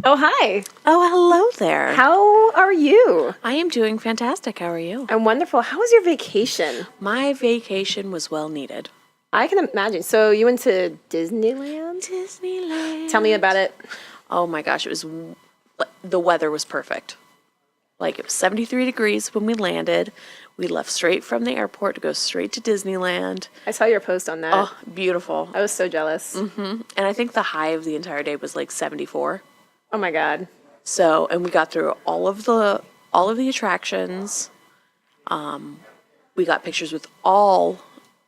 Oh, hi. Oh, hello there. How are you? I am doing fantastic. How are you? I'm wonderful. How was your vacation? My vacation was well needed. I can imagine. So you went to Disneyland? Disneyland. Tell me about it. Oh my gosh, the weather was perfect. Like it was 73 degrees when we landed. We left straight from the airport to go straight to Disneyland. I saw your post on that. Oh, beautiful. I was so jealous. And I think the high of the entire day was like 74. Oh my God. So, and we got through all of the attractions. We got pictures with all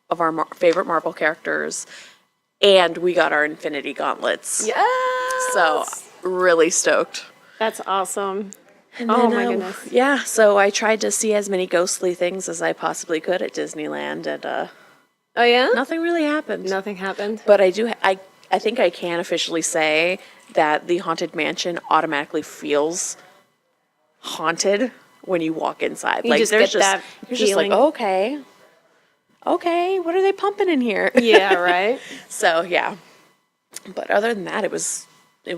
of our favorite Marvel characters, and we got our Infinity Gauntlets. Yes. So, really stoked. That's awesome. And Oh then, my goodness. Yeah, so I tried to see as many ghostly things as I possibly could at Disneyland, and Oh yeah? nothing really happened. Nothing happened. But I think I can officially say that the Haunted Mansion automatically feels haunted when you walk inside. You just get that you're just like, feeling. okay, what are they pumping in here? Yeah, right? So yeah. But other than that, it was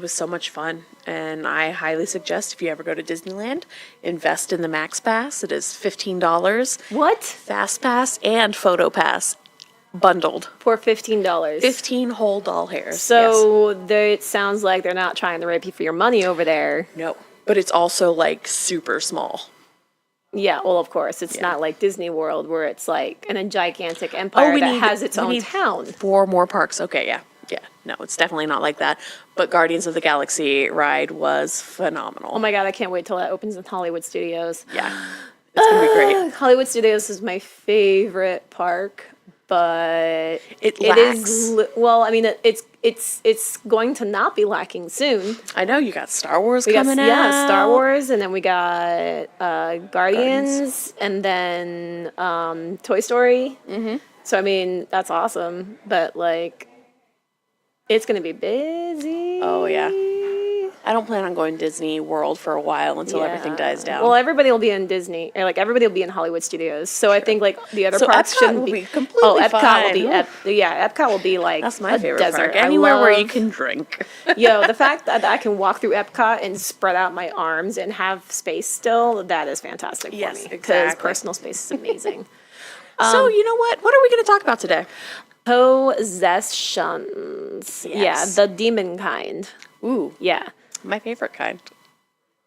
so much fun, and I highly suggest if you ever go to Disneyland, invest in the Max Pass. It is $15. What? Fast Pass and Photo Pass bundled. For $15. 15 whole doll hairs. So it sounds like they're not trying to rape you for your money over there. No, but it's also like super small. Yeah, well, of course. It's not like Disney World where it's like in a gigantic empire that has its own town. 4 more parks. Okay, yeah. Yeah, no, it's definitely not like that. But Guardians of the Galaxy ride was phenomenal. Oh my God, I can't wait till that opens in Hollywood Studios. Yeah, it's going to be great. Hollywood Studios is my favorite park, but It lacks. well, I mean, it's going to not be lacking soon. I know, you got Star Wars We got coming out. yeah, Star Wars, and then we got Guardians, and then Toy Story. Mm-hmm. So I mean, that's awesome, but like, it's gonna be busy. Oh yeah. I don't plan on going to Disney World for a while until everything dies down. Well, everybody will be in Disney, or like everybody will be in Hollywood Studios. So I think like the other parks Epcot shouldn't will be. completely Epcot fine. will be. Epcot will be like That's my a favorite desert. park. Anywhere where you love- can drink. Yo, the fact that I can walk through Epcot and spread out my arms and have space still, that is fantastic for Yes, me. Because exactly. personal space is amazing. So you know what? What are we going to talk about today? Possessions. Yes. Yeah, the demon kind. Ooh, Yeah. my favorite kind.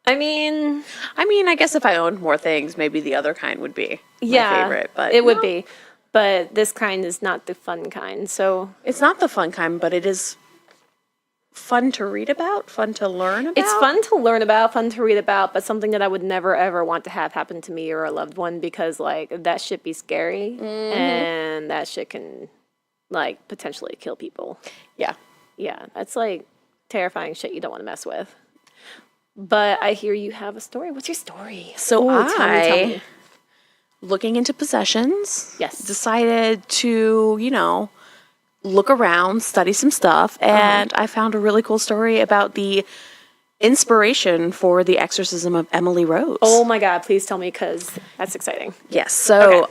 I mean, I guess if I owned more things, maybe the other kind would be my favorite. But it would no, be. But this kind is not the fun kind. So It's not the fun kind, but it is fun to read about, fun to learn about. it's fun to learn about, fun to read about, but something that I would never ever want to have happen to me or a loved one because like that shit be scary and that shit can like potentially kill people. Yeah. Yeah, that's like terrifying shit you don't want to mess with. But I hear you have a story. What's your story? So Tell me. looking into possessions, Yes. decided to, look around, study some stuff, and I found a really cool story about the inspiration for the exorcism of Emily Rose. Oh my God, please tell me because that's exciting. Yes. So,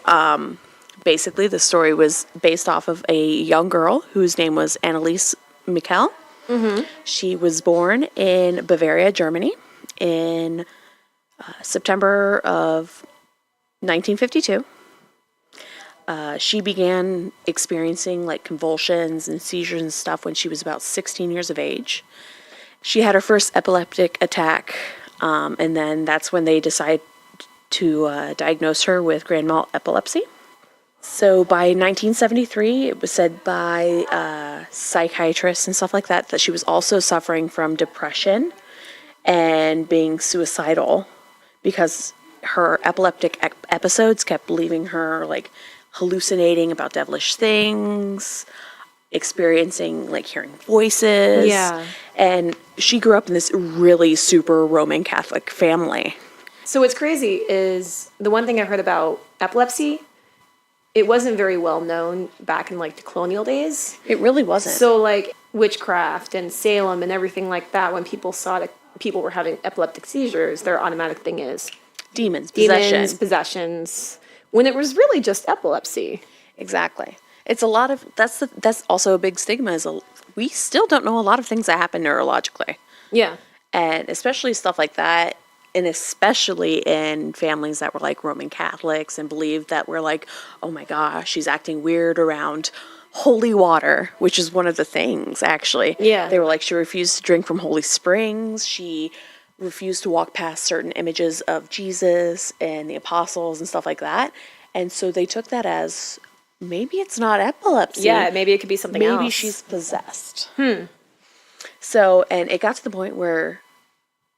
basically, the story was based off of a young girl whose name was Anneliese Michel. Mm-hmm. She was born in Bavaria, Germany, in September of 1952. She began experiencing like convulsions and seizures and stuff when she was about 16 years of age. She had her first epileptic attack, and then that's when they decided to diagnose her with grand mal epilepsy. So by 1973, it was said by psychiatrists and stuff like that she was also suffering from depression and being suicidal because her epileptic episodes kept leaving her like hallucinating about devilish things, experiencing like hearing voices. Yeah. And she grew up in this really super Roman Catholic family. So what's crazy is the one thing I heard about epilepsy, it wasn't very well known back in like the colonial days. It really wasn't. So like witchcraft and Salem and everything like that, when people saw that people were having epileptic seizures, their automatic thing is demons, possessions, when it was really just epilepsy. Exactly. It's a lot of that's also a big stigma we still don't know a lot of things that happen neurologically. Yeah. And especially stuff like that, and especially in families that were like Roman Catholics and believed that we're like, oh my gosh, she's acting weird around holy water, which is one of the things actually. Yeah. They were like, she refused to drink from holy springs. She refused to walk past certain images of Jesus and the apostles and stuff like that. And so they took that as maybe it's not epilepsy. Yeah, maybe it could be something else. Maybe she's possessed. So, and it got to the point where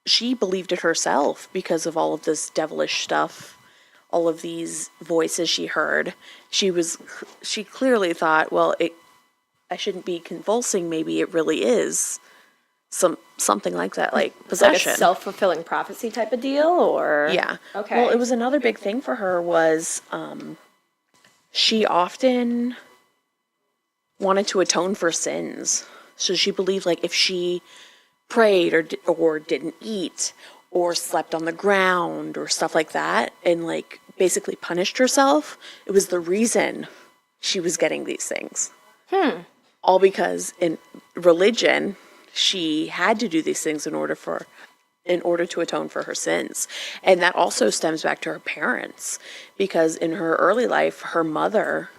she believed it herself because of all of this devilish stuff, all of these voices she heard. She clearly thought, well, I shouldn't be convulsing. Maybe it really is something like that, like possession. Like a self-fulfilling prophecy type of deal, or? Yeah. Okay. Well, it was another big thing for her was she often wanted to atone for sins. So she believed like if she prayed or didn't eat or slept on the ground or stuff like that and like basically punished herself, it was the reason she was getting these things. All because in religion, she had to do these things in order to atone for her sins. And that also stems back to her parents, because in her early life, her mother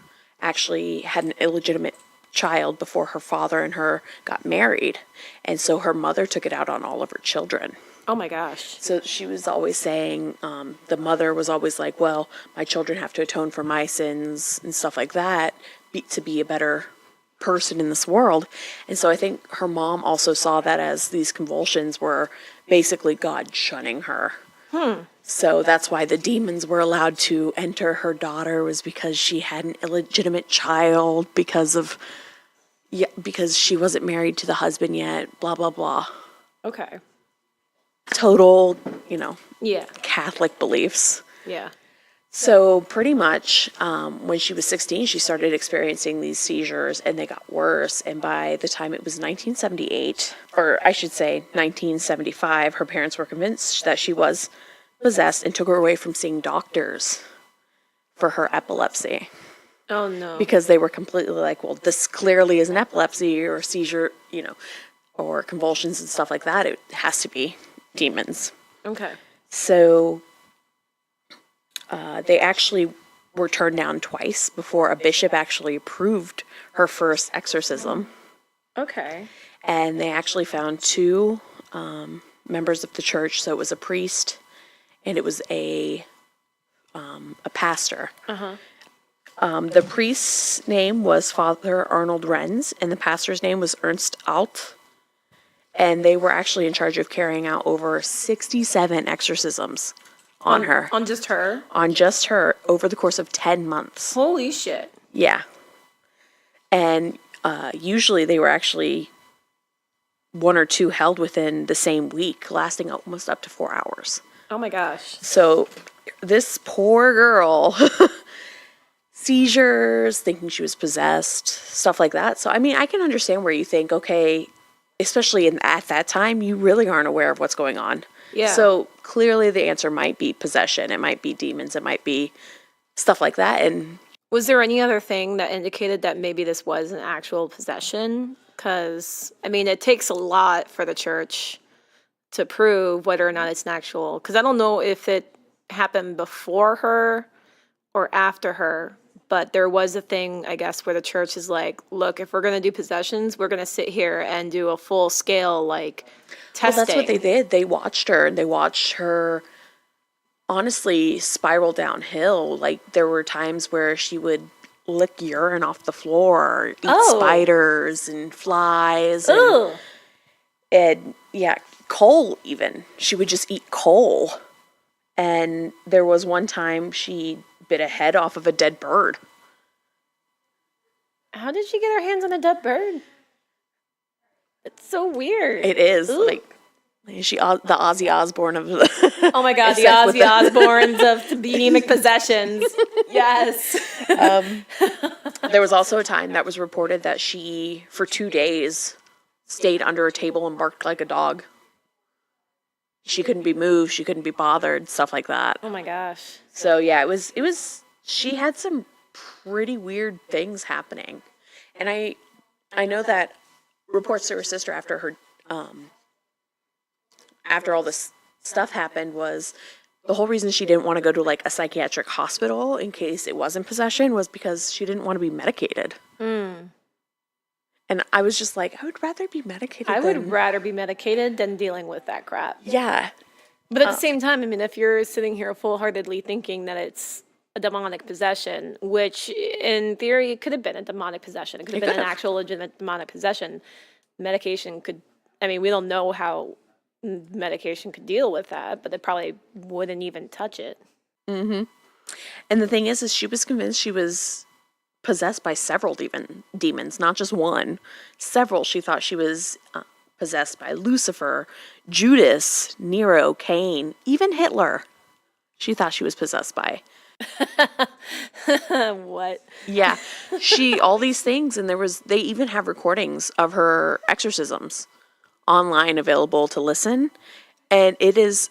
actually had an illegitimate child before her father and her got married. And so her mother took it out on all of her children. Oh my gosh. So she was always saying, the mother was always like, well, my children have to atone for my sins and stuff like that to be a better person in this world. And so I think her mom also saw that as these convulsions were basically God shunning her. So that's why the demons were allowed to enter her daughter, was because she had an illegitimate child because she wasn't married to the husband yet, blah, blah, blah. Okay. Total, Yeah. Catholic beliefs. Yeah. So pretty much when she was 16, she started experiencing these seizures, and they got worse. And by the time it was 1978, or I should say 1975, her parents were convinced that she was possessed and took her away from seeing doctors for her epilepsy. Oh no. Because they were completely like, well, this clearly is an epilepsy or a seizure, or convulsions and stuff like that. It has to be demons. Okay. So they actually were turned down twice before a bishop actually approved her first exorcism. Okay. And they actually found two members of the church. So it was a priest and it was a pastor. The priest's name was Father Arnold Renz, and the pastor's name was Ernst Alt. And they were actually in charge of carrying out over 67 exorcisms on her. On just her? On just her over the course of 10 months. Holy shit. Yeah. And usually they were actually one or two held within the same week, lasting almost up to 4 hours. Oh my gosh. So this poor girl, seizures, thinking she was possessed, stuff like that. So, I mean, I can understand where you think, okay, especially at that time, you really aren't aware of what's going on. Yeah. So clearly the answer might be possession. It might be demons. It might be stuff like that. And was there any other thing that indicated that maybe this was an actual possession? Because, I mean, it takes a lot for the church to prove whether or not it's an actual. Because I don't know if it happened before her or after her. But there was a thing, I guess, where the church is like, look, if we're going to do possessions, we're going to sit here and do a full scale, testing. Well, that's what they did. They watched her, and they watched her, honestly, spiral downhill. Like, there were times where she would lick urine off the floor, eat spiders and flies. And, yeah, coal even. She would just eat coal. And there was one time she bit a head off of a dead bird. How did she get her hands on a dead bird? It's so weird. It is. Like, she the Ozzy Osbourne of the oh my god, the Ozzy Osbournes of the anemic possessions. Yes. There was also a time that was reported that she, for 2 days, stayed under a table and barked like a dog. She couldn't be moved. She couldn't be bothered. Stuff like that. Oh my gosh. So yeah, it was. She had some pretty weird things happening, and I know that reports to her sister after her after all this stuff happened was the whole reason she didn't want to go to like a psychiatric hospital in case it wasn't possession was because she didn't want to be medicated. And I was just like, I would rather be medicated I would rather be medicated than dealing with that crap. Yeah. But at the same time, I mean, if you're sitting here full-heartedly thinking that it's a demonic possession, which in theory it could have been a demonic possession, it could have been an actual legitimate demonic possession, medication could, I mean, we don't know how medication could deal with that, but it probably wouldn't even touch it. And the thing is she was convinced she was possessed by several demons, not just one. Several. She thought she was possessed by Lucifer, Judas, Nero, Cain, even Hitler. She thought she was possessed by. What? Yeah. All these things, and they even have recordings of her exorcisms online available to listen, and it is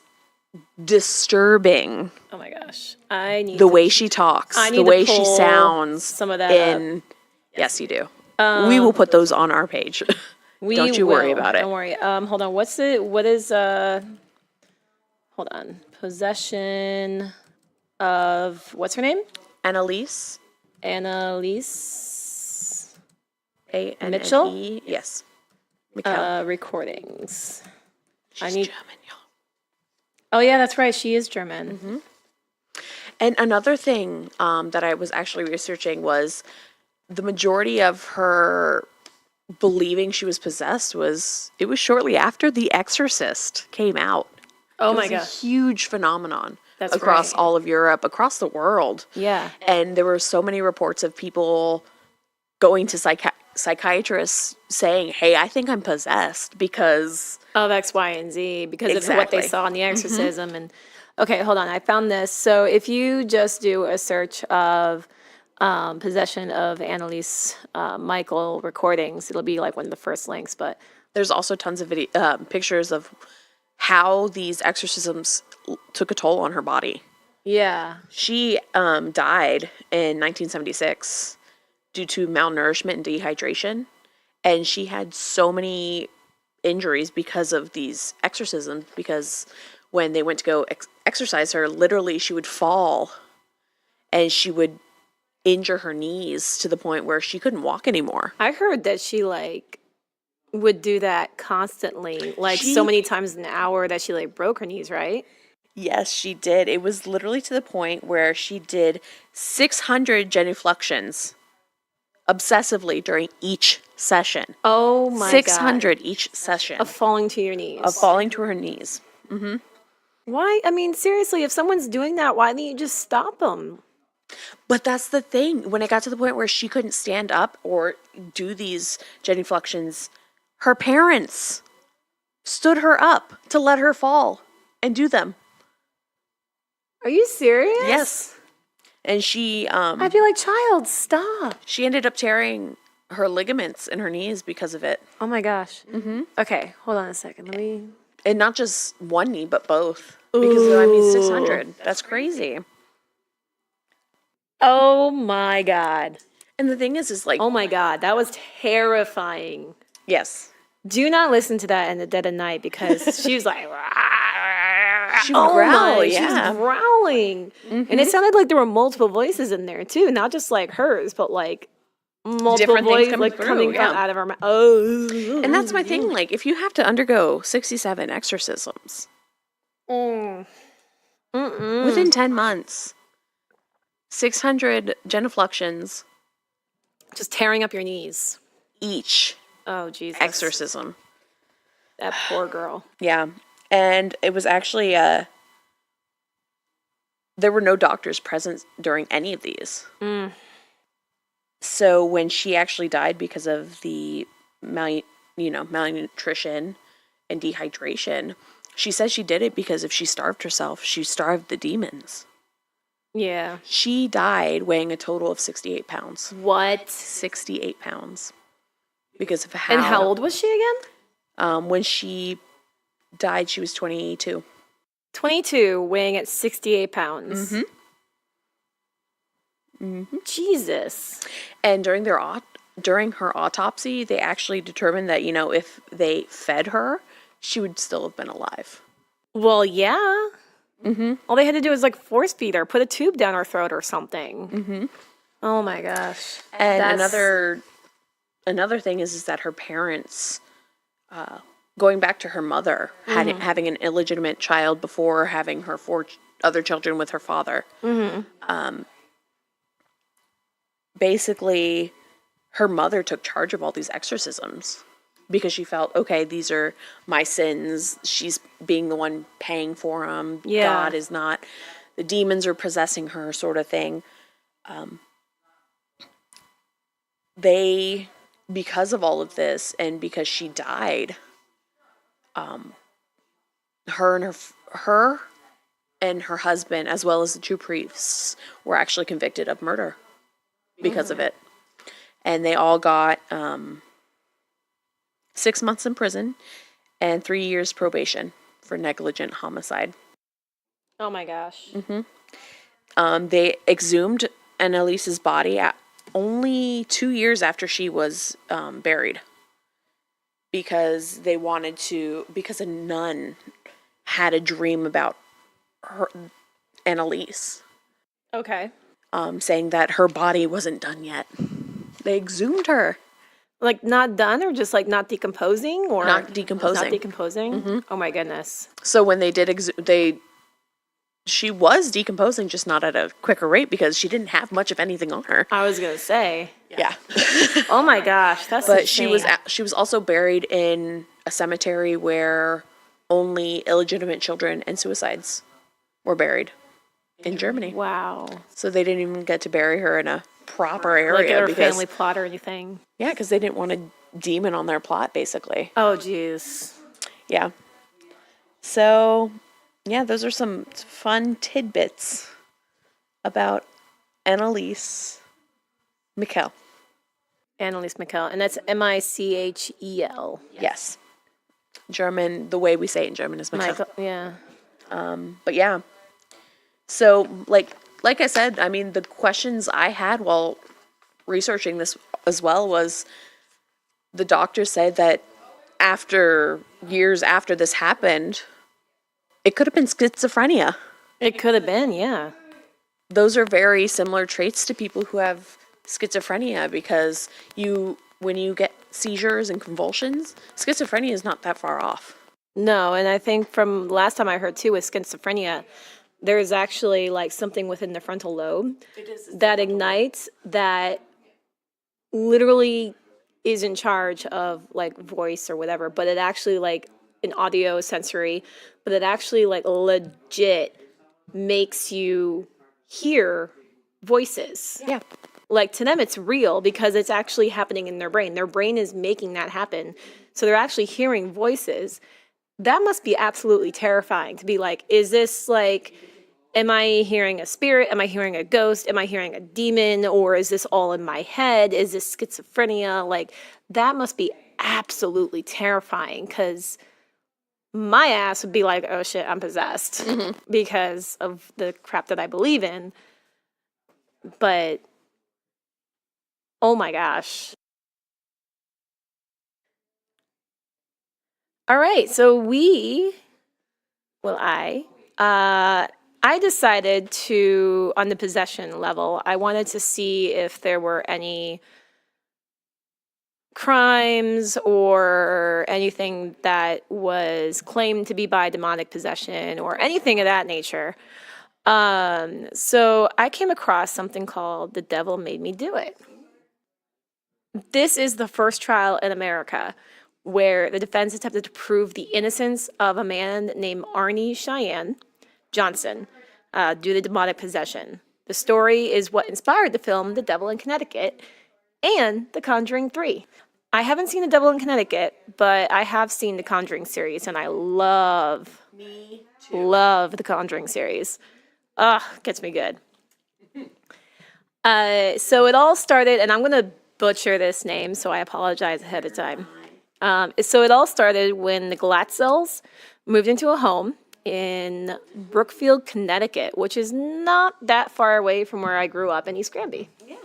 disturbing. Oh my gosh. I need the way she talks, the way she sounds. Some of that Yes, you do. We will put those on our page. Don't you worry about it. Don't worry. Hold on. Hold on. Possession of, what's her name? Annalise. Annalise. A-N-N-E. Mitchell? Yes. Recordings. She's German, y'all. Oh yeah, that's right. She is German. And another thing that I was actually researching was the majority of her believing she was possessed was shortly after The Exorcist came out. Oh my gosh. It was a huge phenomenon across all of Europe, across the world. Yeah. And there were so many reports of people going to psychiatrists saying, hey, I think I'm possessed because of X, Y, and Z, because of what they saw in the exorcism. And okay, hold on. I found this. So if you just do a search of possession of Annalise Michael recordings, it'll be like one of the first links. But there's also tons of pictures of how these exorcisms took a toll on her body. Yeah. She died in 1976 due to malnourishment and dehydration. And she had so many injuries because of these exorcisms, because when they went to go exorcise her, literally she would fall and she would injure her knees to the point where she couldn't walk anymore. I heard that she would do that constantly, so many times an hour that she broke her knees, right? Yes, she did. It was literally to the point where she did 600 genuflections obsessively during each session. Oh my 600 each session. Of falling to your knees. Of falling to her knees. Why? I mean, seriously, if someone's doing that, why don't you just stop them? But that's the thing. When it got to the point where she couldn't stand up or do these genuflections, her parents stood her up to let her fall and do them. Are you serious? Yes. And she I'd be like, child, stop. She ended up tearing her ligaments in her knees because of it. Oh my gosh. Okay, hold on a second. Let me. And not just one knee, but both. Because I mean, 600. That's crazy. Oh my God. And the thing is oh my God, that was terrifying. Yes. Do not listen to that in the dead of night, because she was like, she would growl. Yeah. She was growling. And it sounded like there were multiple voices in there too, not just hers, but multiple different voices coming out of her mouth. Oh. And that's my thing. If you have to undergo 67 exorcisms within 10 months, 600 genuflections, just tearing up your knees each. Oh, Jesus. Exorcism. That poor girl. Yeah. And it was actually, there were no doctors present during any of these. So when she actually died because of the malnutrition and dehydration, she says she did it because if she starved herself, she starved the demons. Yeah. She died weighing a total of 68 pounds. What? 68 pounds. Because of how... And how old was she again? When she died, she was 22. 22, weighing at 68 pounds. Jesus. And during her autopsy, they actually determined that, if they fed her, she would still have been alive. Well, yeah. Mm-hmm. All they had to do was like force feed her, put a tube down her throat or something. Mm-hmm. Oh my gosh. And another thing is that her parents, going back to her mother, having an illegitimate child before having her 4 other children with her father. Mm-hmm. Basically, her mother took charge of all these exorcisms because she felt, okay, these are my sins. She's being the one paying for them. Yeah. God is not. The demons are possessing her, sort of thing. Because of all of this and because she died, her and her husband, as well as the 2 priests, were actually convicted of murder because of it. And they all got 6 months in prison and 3 years probation for negligent homicide. Oh my gosh. They exhumed Annalise's body only 2 years after she was buried because because a nun had a dream about Annalise, Okay. saying that her body wasn't done yet. They exhumed her. Like not done or just like not decomposing or Not decomposing. Not decomposing. Oh my goodness. So when they did she was decomposing, just not at a quicker rate because she didn't have much of anything on her. I was gonna say. Yeah. Oh my gosh, that's. But insane. she was also buried in a cemetery where only illegitimate children and suicides were buried in Germany. Wow. So they didn't even get to bury her in a proper area Like her because family plot or anything. Yeah, because they didn't want a demon on their plot, basically. Oh jeez. Yeah. So, yeah, those are some fun tidbits about Annalise Michel. Annalise Michel, and that's Michel. Yes. German, the way we say it in German is Michel. Yeah. But yeah. So, like I said, I mean, the questions I had while researching this as well was the doctor said that years after this happened, it could have been schizophrenia. It could have been, yeah. Those are very similar traits to people who have schizophrenia because when you get seizures and convulsions, schizophrenia is not that far off. No, and I think from last time I heard too with schizophrenia, there's actually like something within the frontal lobe that ignites that literally is in charge of like voice or whatever, but it actually like an audio sensory, but it actually like legit makes you hear voices. Yeah. Like to them it's real because it's actually happening in their brain. Their brain is making that happen. So they're actually hearing voices. That must be absolutely terrifying to be like, is this like, am I hearing a spirit? Am I hearing a ghost? Am I hearing a demon? Or is this all in my head? Is this schizophrenia? Like, that must be absolutely terrifying because my ass would be like, oh shit, I'm possessed because of the crap that I believe in. But, oh my gosh. All right, so I decided to, on the possession level, I wanted to see if there were any crimes or anything that was claimed to be by demonic possession or anything of that nature. So I came across something called The Devil Made Me Do It. This is the first trial in America where the defense attempted to prove the innocence of a man named Arnie Cheyenne Johnson due to demonic possession. The story is what inspired the film The Devil in Connecticut and The Conjuring 3. I haven't seen The Devil in Connecticut, but I have seen the Conjuring series, and I love the Conjuring series. Gets me good. So it all started, and I'm going to butcher this name, so I apologize ahead of time. So it all started when the Glatzels moved into a home in Brookfield, Connecticut, which is not that far away from where I grew up in East Granby. Yeah.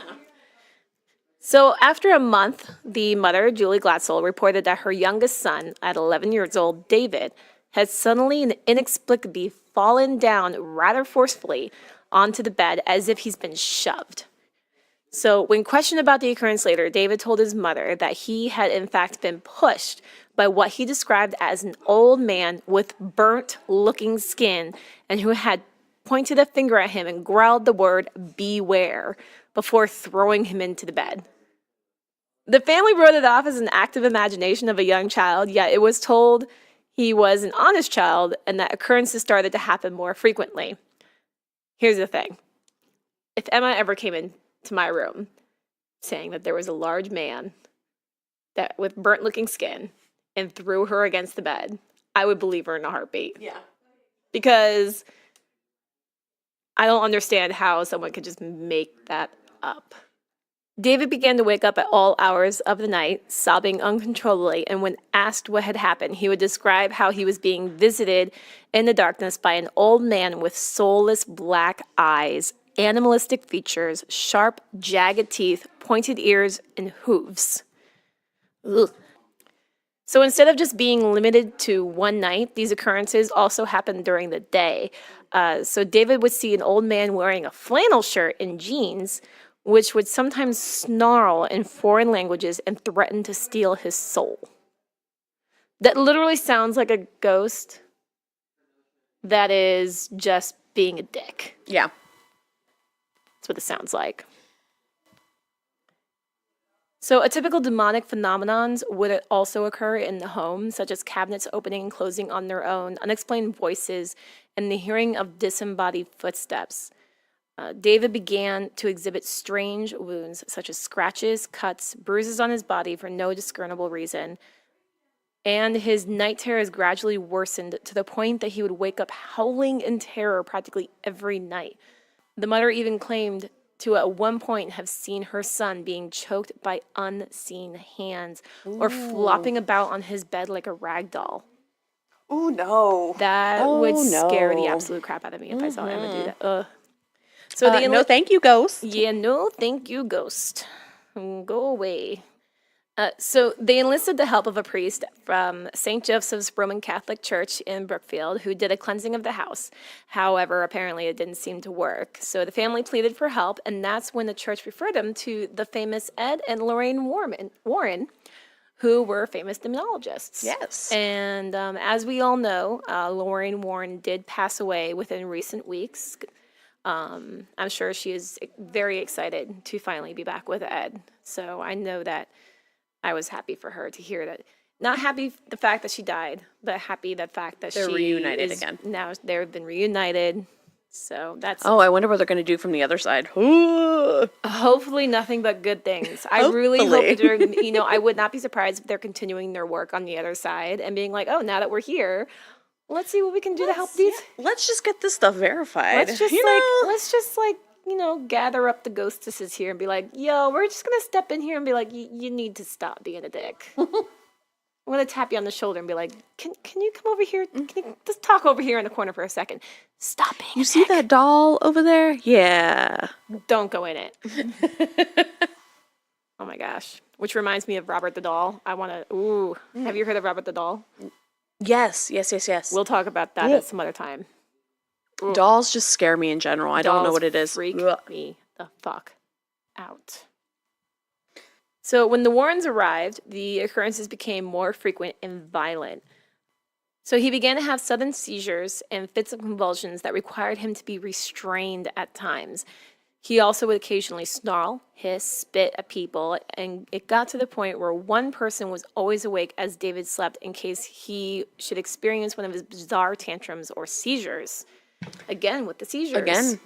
So after a month, the mother, Julie Glatzel, reported that her youngest son, at 11 years old, David, had suddenly and inexplicably fallen down rather forcefully onto the bed as if he's been shoved. So when questioned about the occurrence later, David told his mother that he had in fact been pushed by what he described as an old man with burnt-looking skin and who had pointed a finger at him and growled the word "beware" before throwing him into the bed. The family wrote it off as an active imagination of a young child, yet it was told he was an honest child and that occurrences started to happen more frequently. Here's the thing. If Emma ever came into my room saying that there was a large man that with burnt-looking skin and threw her against the bed, I would believe her in a heartbeat. Yeah. Because I don't understand how someone could just make that up. David began to wake up at all hours of the night, sobbing uncontrollably, and when asked what had happened, he would describe how he was being visited in the darkness by an old man with soulless black eyes, animalistic features, sharp, jagged teeth, pointed ears, and hooves. Ugh. So instead of just being limited to one night, these occurrences also happened during the day. So David would see an old man wearing a flannel shirt and jeans, which would sometimes snarl in foreign languages and threaten to steal his soul. That literally sounds like a ghost that is just being a dick. Yeah. That's what it sounds like. So a typical demonic phenomenons would also occur in the home, such as cabinets opening and closing on their own, unexplained voices, and the hearing of disembodied footsteps. David began to exhibit strange wounds, such as scratches, cuts, bruises on his body for no discernible reason, and his night terrors gradually worsened to the point that he would wake up howling in terror practically every night. The mother even claimed to at one point have seen her son being choked by unseen hands or flopping about on his bed like a rag doll. Oh, no. That would scare the absolute crap out of me if I saw Emma do that. Ugh. So no, thank you, ghost. Yeah, no, thank you, ghost. Go away. So they enlisted the help of a priest from St. Joseph's Roman Catholic Church in Brookfield who did a cleansing of the house. However, apparently it didn't seem to work. So the family pleaded for help, and that's when the church referred them to the famous Ed and Lorraine Warren, who were famous demonologists. Yes. And as we all know, Lorraine Warren did pass away within recent weeks. I'm sure she is very excited to finally be back with Ed. So I know that I was happy for her to hear that. Not happy the fact that she died, but happy the fact that they're reunited again. Now they've been reunited. So that's. Oh, I wonder what they're going to do from the other side. Hopefully nothing but good things. I really hope that they're, I would not be surprised if they're continuing their work on the other side and being like, oh, now that we're here, let's see what we can do to help these. Yeah. Let's just get this stuff verified. Let's just gather up the ghostesses here and be like, yo, we're just going to step in here and be like, you need to stop being a dick. I'm going to tap you on the shoulder and be like, can you come over here? Can you just talk over here in the corner for a second? Stop being You see that doll over there? Yeah. Don't go in it. Oh my gosh. Which reminds me of Robert the Doll. Have you heard of Robert the Doll? Yes. We'll talk about that at some other time. Dolls just scare me in general. I don't know what it is. Freak me the fuck out. So when the Warrens arrived, the occurrences became more frequent and violent. So he began to have sudden seizures and fits of convulsions that required him to be restrained at times. He also would occasionally snarl, hiss, spit at people, and it got to the point where one person was always awake as David slept in case he should experience one of his bizarre tantrums or seizures. Again, with the seizures. Again.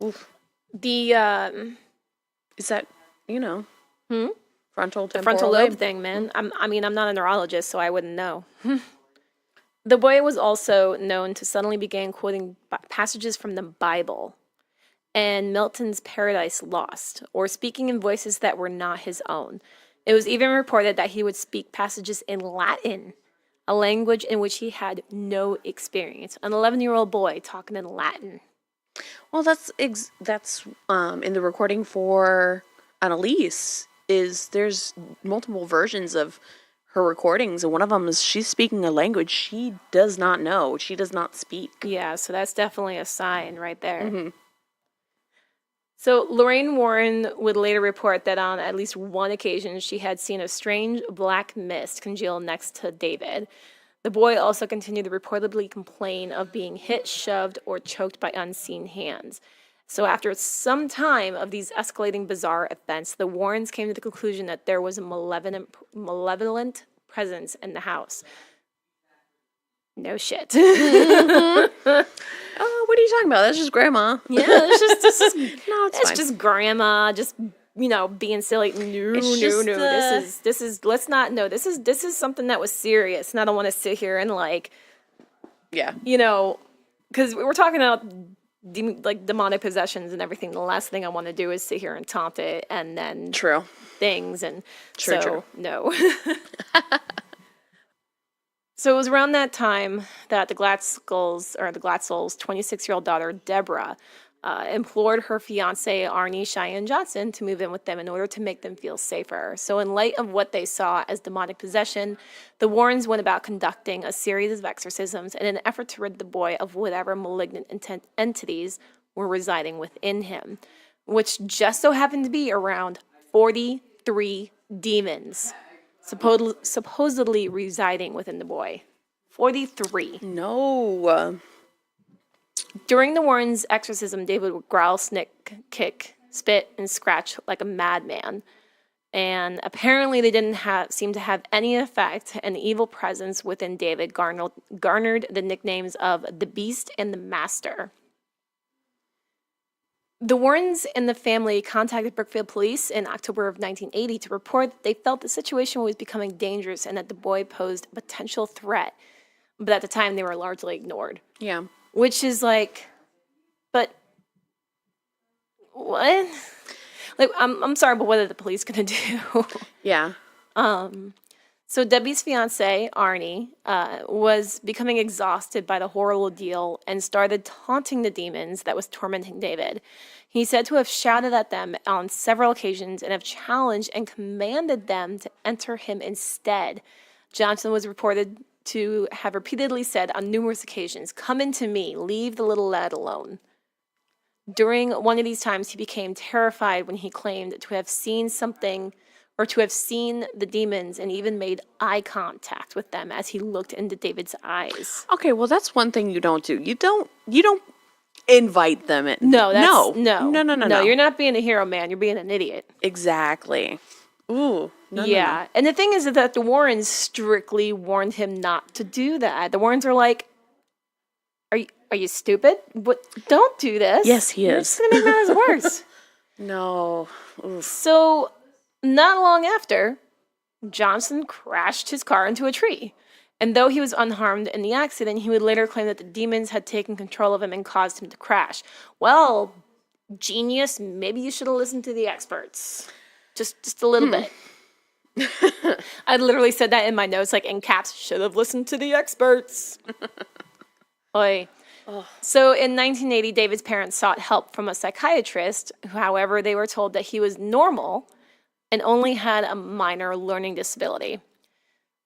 Oof. Is that, frontal lobe thing, man. I'm not a neurologist, so I wouldn't know. The boy was also known to suddenly begin quoting passages from the Bible and Milton's Paradise Lost, or speaking in voices that were not his own. It was even reported that he would speak passages in Latin, a language in which he had no experience. An 11-year-old boy talking in Latin. Well, that's in the recording for Annalise. There's multiple versions of her recordings, and one of them is she's speaking a language she does not know. She does not speak. Yeah, so that's definitely a sign right there. So Lorraine Warren would later report that on at least one occasion she had seen a strange black mist congeal next to David. The boy also continued to reportedly complain of being hit, shoved, or choked by unseen hands. So after some time of these escalating bizarre events, the Warrens came to the conclusion that there was a malevolent presence in the house. No shit. Oh, what are you talking about? That's just grandma. Yeah, this is No, it's it's fine. just grandma, just being silly. No, It's just, This is. Let's not. No, this is something that was serious, and I don't want to sit here and Yeah. because we're talking about demonic possessions and everything. The last thing I want to do is sit here and taunt it, and then True. things, and True. no. So it was around that time that the Glatzels' 26-year-old daughter, Deborah, implored her fiance, Arnie Cheyenne Johnson, to move in with them in order to make them feel safer. So in light of what they saw as demonic possession, the Warrens went about conducting a series of exorcisms in an effort to rid the boy of whatever malignant entities were residing within him, which just so happened to be around 43 demons. Supposedly residing within the boy. 43. No. During the Warrens' exorcism, David would growl, snick, kick, spit, and scratch like a madman. And apparently they didn't seem to have any effect, and the evil presence within David garnered the nicknames of the Beast and the Master. The Warrens and the family contacted Brookfield Police in October of 1980 to report that they felt the situation was becoming dangerous and that the boy posed a potential threat. But at the time, they were largely ignored. Yeah. Which is but what? I'm sorry, but what are the police going to do? Yeah. So Debbie's fiance, Arnie, was becoming exhausted by the horrible ordeal and started taunting the demons that was tormenting David. He said to have shouted at them on several occasions and have challenged and commanded them to enter him instead. Johnson was reported to have repeatedly said on numerous occasions, "Come into me, leave the little lad alone." During one of these times, he became terrified when he claimed to have seen something or to have seen the demons and even made eye contact with them as he looked into David's eyes. Okay, well that's one thing you don't do. You don't invite them in. No. No. You're not being a hero, man. You're being an idiot. Exactly. Ooh. No. And the thing is that the Warrens strictly warned him not to do that. The Warrens are like, Are you stupid? What? Don't do this. Yes, he You're is. just gonna make matters worse. No. Oof. So, not long after, Johnson crashed his car into a tree. And though he was unharmed in the accident, he would later claim that the demons had taken control of him and caused him to crash. Well, genius, maybe you should have listened to the experts. Just a little bit. I literally said that in my notes, in caps, should have listened to the experts. Oy. So in 1980, David's parents sought help from a psychiatrist. However, they were told that he was normal and only had a minor learning disability.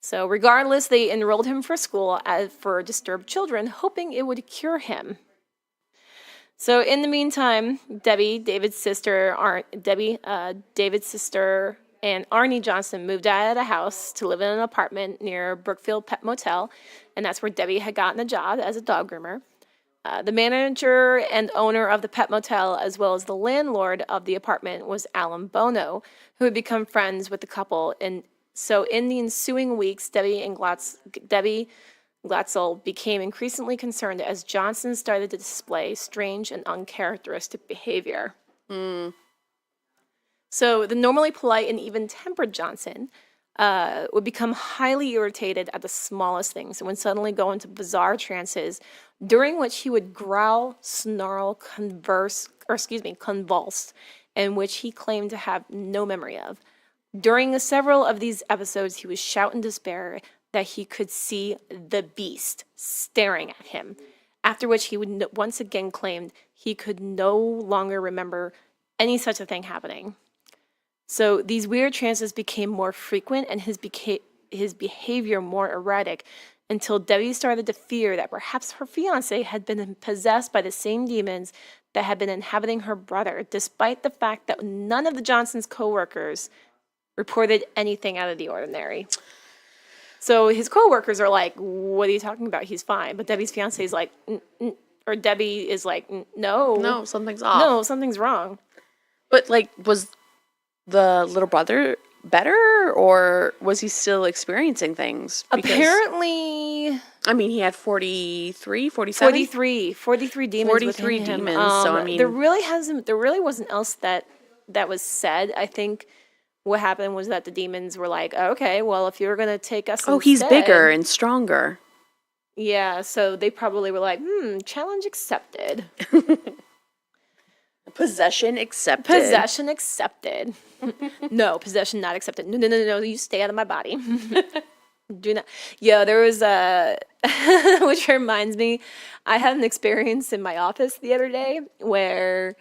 So regardless, they enrolled him for school for disturbed children, hoping it would cure him. So in the meantime, David's sister, and Arnie Johnson moved out of the house to live in an apartment near Brookfield Pet Motel, and that's where Debbie had gotten a job as a dog groomer. The manager and owner of the pet motel, as well as the landlord of the apartment, was Alan Bono, who had become friends with the couple. And so in the ensuing weeks, Debbie Glatzel became increasingly concerned as Johnson started to display strange and uncharacteristic behavior. So the normally polite and even-tempered Johnson would become highly irritated at the smallest things and would suddenly go into bizarre trances during which he would growl, snarl, convulse, and which he claimed to have no memory of. During several of these episodes, he would shout in despair that he could see the beast staring at him. after which he would once again claimed he could no longer remember any such a thing happening. So these weird trances became more frequent and his behavior more erratic until Debbie started to fear that perhaps her fiancé had been possessed by the same demons that had been inhabiting her brother, despite the fact that none of the Johnsons' co-workers reported anything out of the ordinary. So his co-workers are like, what are you talking about? He's fine. But Debbie's fiancé is like, or Debbie is like, no. No, something's off. No, something's wrong. But, like, was the little brother better, or was he still experiencing things? Because, apparently, I mean, he had 43, 47? 43 demons 43 within him. demons, so I mean... There really wasn't else that was said. I think what happened was that the demons were like, okay, well, if you're going to take us Oh, he's instead, bigger and stronger. Yeah, so they probably were like, challenge accepted. Possession accepted. Possession accepted. No, possession not accepted. No, you stay out of my body. Do not. Yeah, there was which reminds me, I had an experience in my office the other day where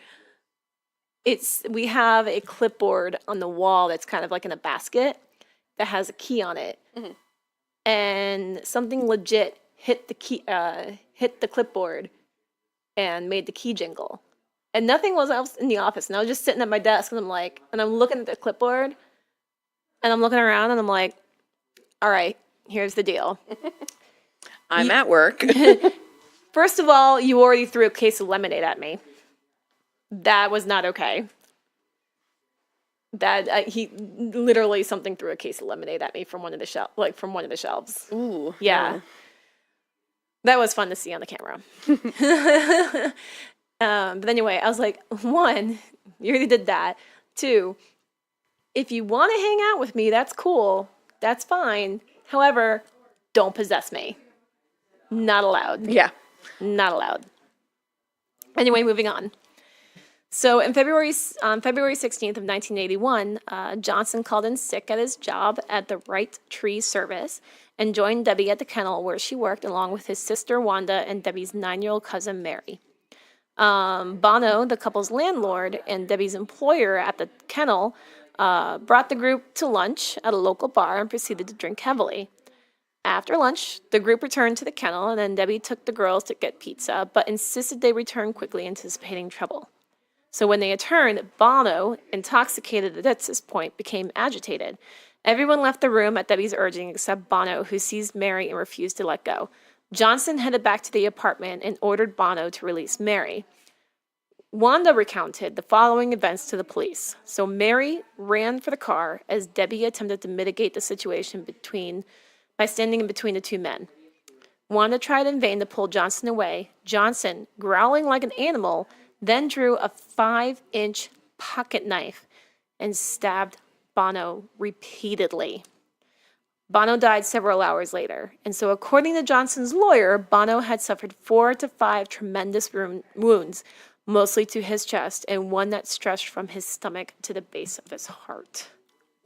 we have a clipboard on the wall that's kind of like in a basket that has a key on it. Mm-hmm. And something legit hit the clipboard and made the key jingle. And nothing was else in the office. And I was just sitting at my desk and I'm looking at the clipboard and I'm looking around and I'm like, all right, here's the deal. I'm at work. First of all, you already threw a case of lemonade at me. That was not okay. He literally something threw a case of lemonade at me from one of the shelves. Ooh. Yeah. That was fun to see on the camera. But anyway, I was like, 1, you already did that. 2, if you want to hang out with me, that's cool. That's fine. However, don't possess me. Not allowed. Yeah. Not allowed. Anyway, moving on. So on February 16th of 1981, Johnson called in sick at his job at the Wright Tree Service and joined Debbie at the kennel where she worked along with his sister Wanda and Debbie's 9-year-old cousin Mary. Bono, the couple's landlord and Debbie's employer at the kennel, brought the group to lunch at a local bar and proceeded to drink heavily. After lunch, the group returned to the kennel and then Debbie took the girls to get pizza, but insisted they return quickly, anticipating trouble. So when they returned, Bono, intoxicated at this point, became agitated. Everyone left the room at Debbie's urging except Bono, who seized Mary and refused to let go. Johnson headed back to the apartment and ordered Bono to release Mary. Wanda recounted the following events to the police. So Mary ran for the car as Debbie attempted to mitigate the situation by standing in between the two men. Wanda tried in vain to pull Johnson away. Johnson, growling like an animal, then drew a 5-inch pocket knife and stabbed Bono repeatedly. Bono died several hours later, and so according to Johnson's lawyer, Bono had suffered 4 to 5 tremendous wounds, mostly to his chest, and one that stretched from his stomach to the base of his heart.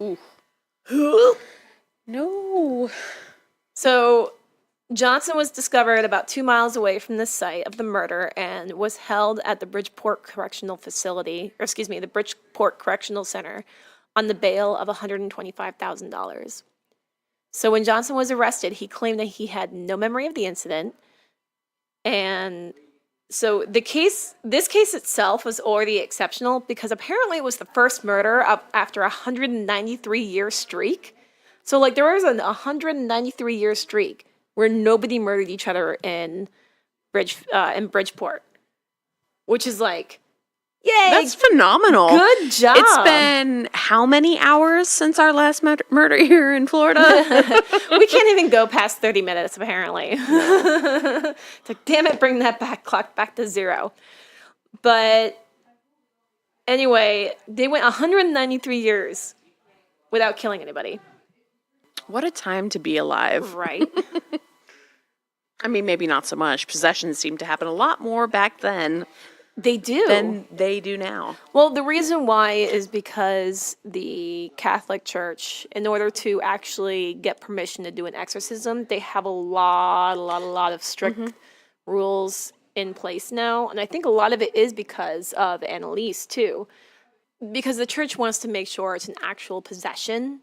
Ooh. No. So Johnson was discovered about 2 miles away from the site of the murder and was held at the Bridgeport Correctional Center on the bail of $125,000. So when Johnson was arrested, he claimed that he had no memory of the incident. And so this case itself was already exceptional because apparently it was the first murder after a 193-year streak. So like there was a 193-year streak where nobody murdered each other in Bridgeport, which is like, yay! That's phenomenal. Good job. It's been how many hours since our last murder here in Florida? We can't even go past 30 minutes, apparently. It's like, damn it, bring that clock back to 0. But anyway, they went 193 years without killing anybody. What a time to be alive. Right. I mean, maybe not so much. Possessions seem to happen a lot more back then. They do. Than they do now. Well, the reason why is because the Catholic Church, in order to actually get permission to do an exorcism, they have a lot of strict rules in place now. And I think a lot of it is because of Annalise, too. Because the church wants to make sure it's an actual possession.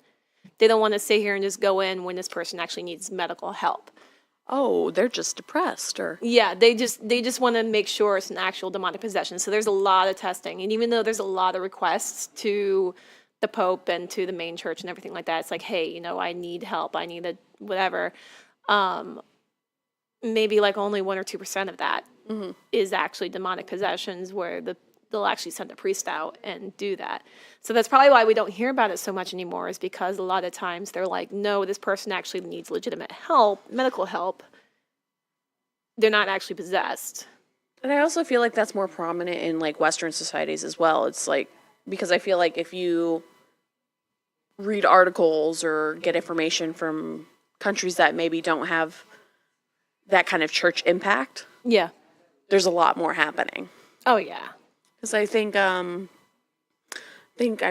They don't want to sit here and just go in when this person actually needs medical help. Oh, they're just depressed, or Yeah, they just want to make sure it's an actual demonic possession. So there's a lot of testing, and even though there's a lot of requests to the Pope and to the main church and everything like that, it's like, hey, I need help, I need a whatever. Maybe like only 1 or 2% of that is actually demonic possessions, where they'll actually send a priest out and do that. So that's probably why we don't hear about it so much anymore, is because a lot of times they're like, no, this person actually needs legitimate help, medical help. They're not actually possessed. And I also feel like that's more prominent in like Western societies as well. It's like, because I feel like if you read articles or get information from countries that maybe don't have that kind of church impact, Yeah. there's a lot more happening. Oh, yeah. Because I think I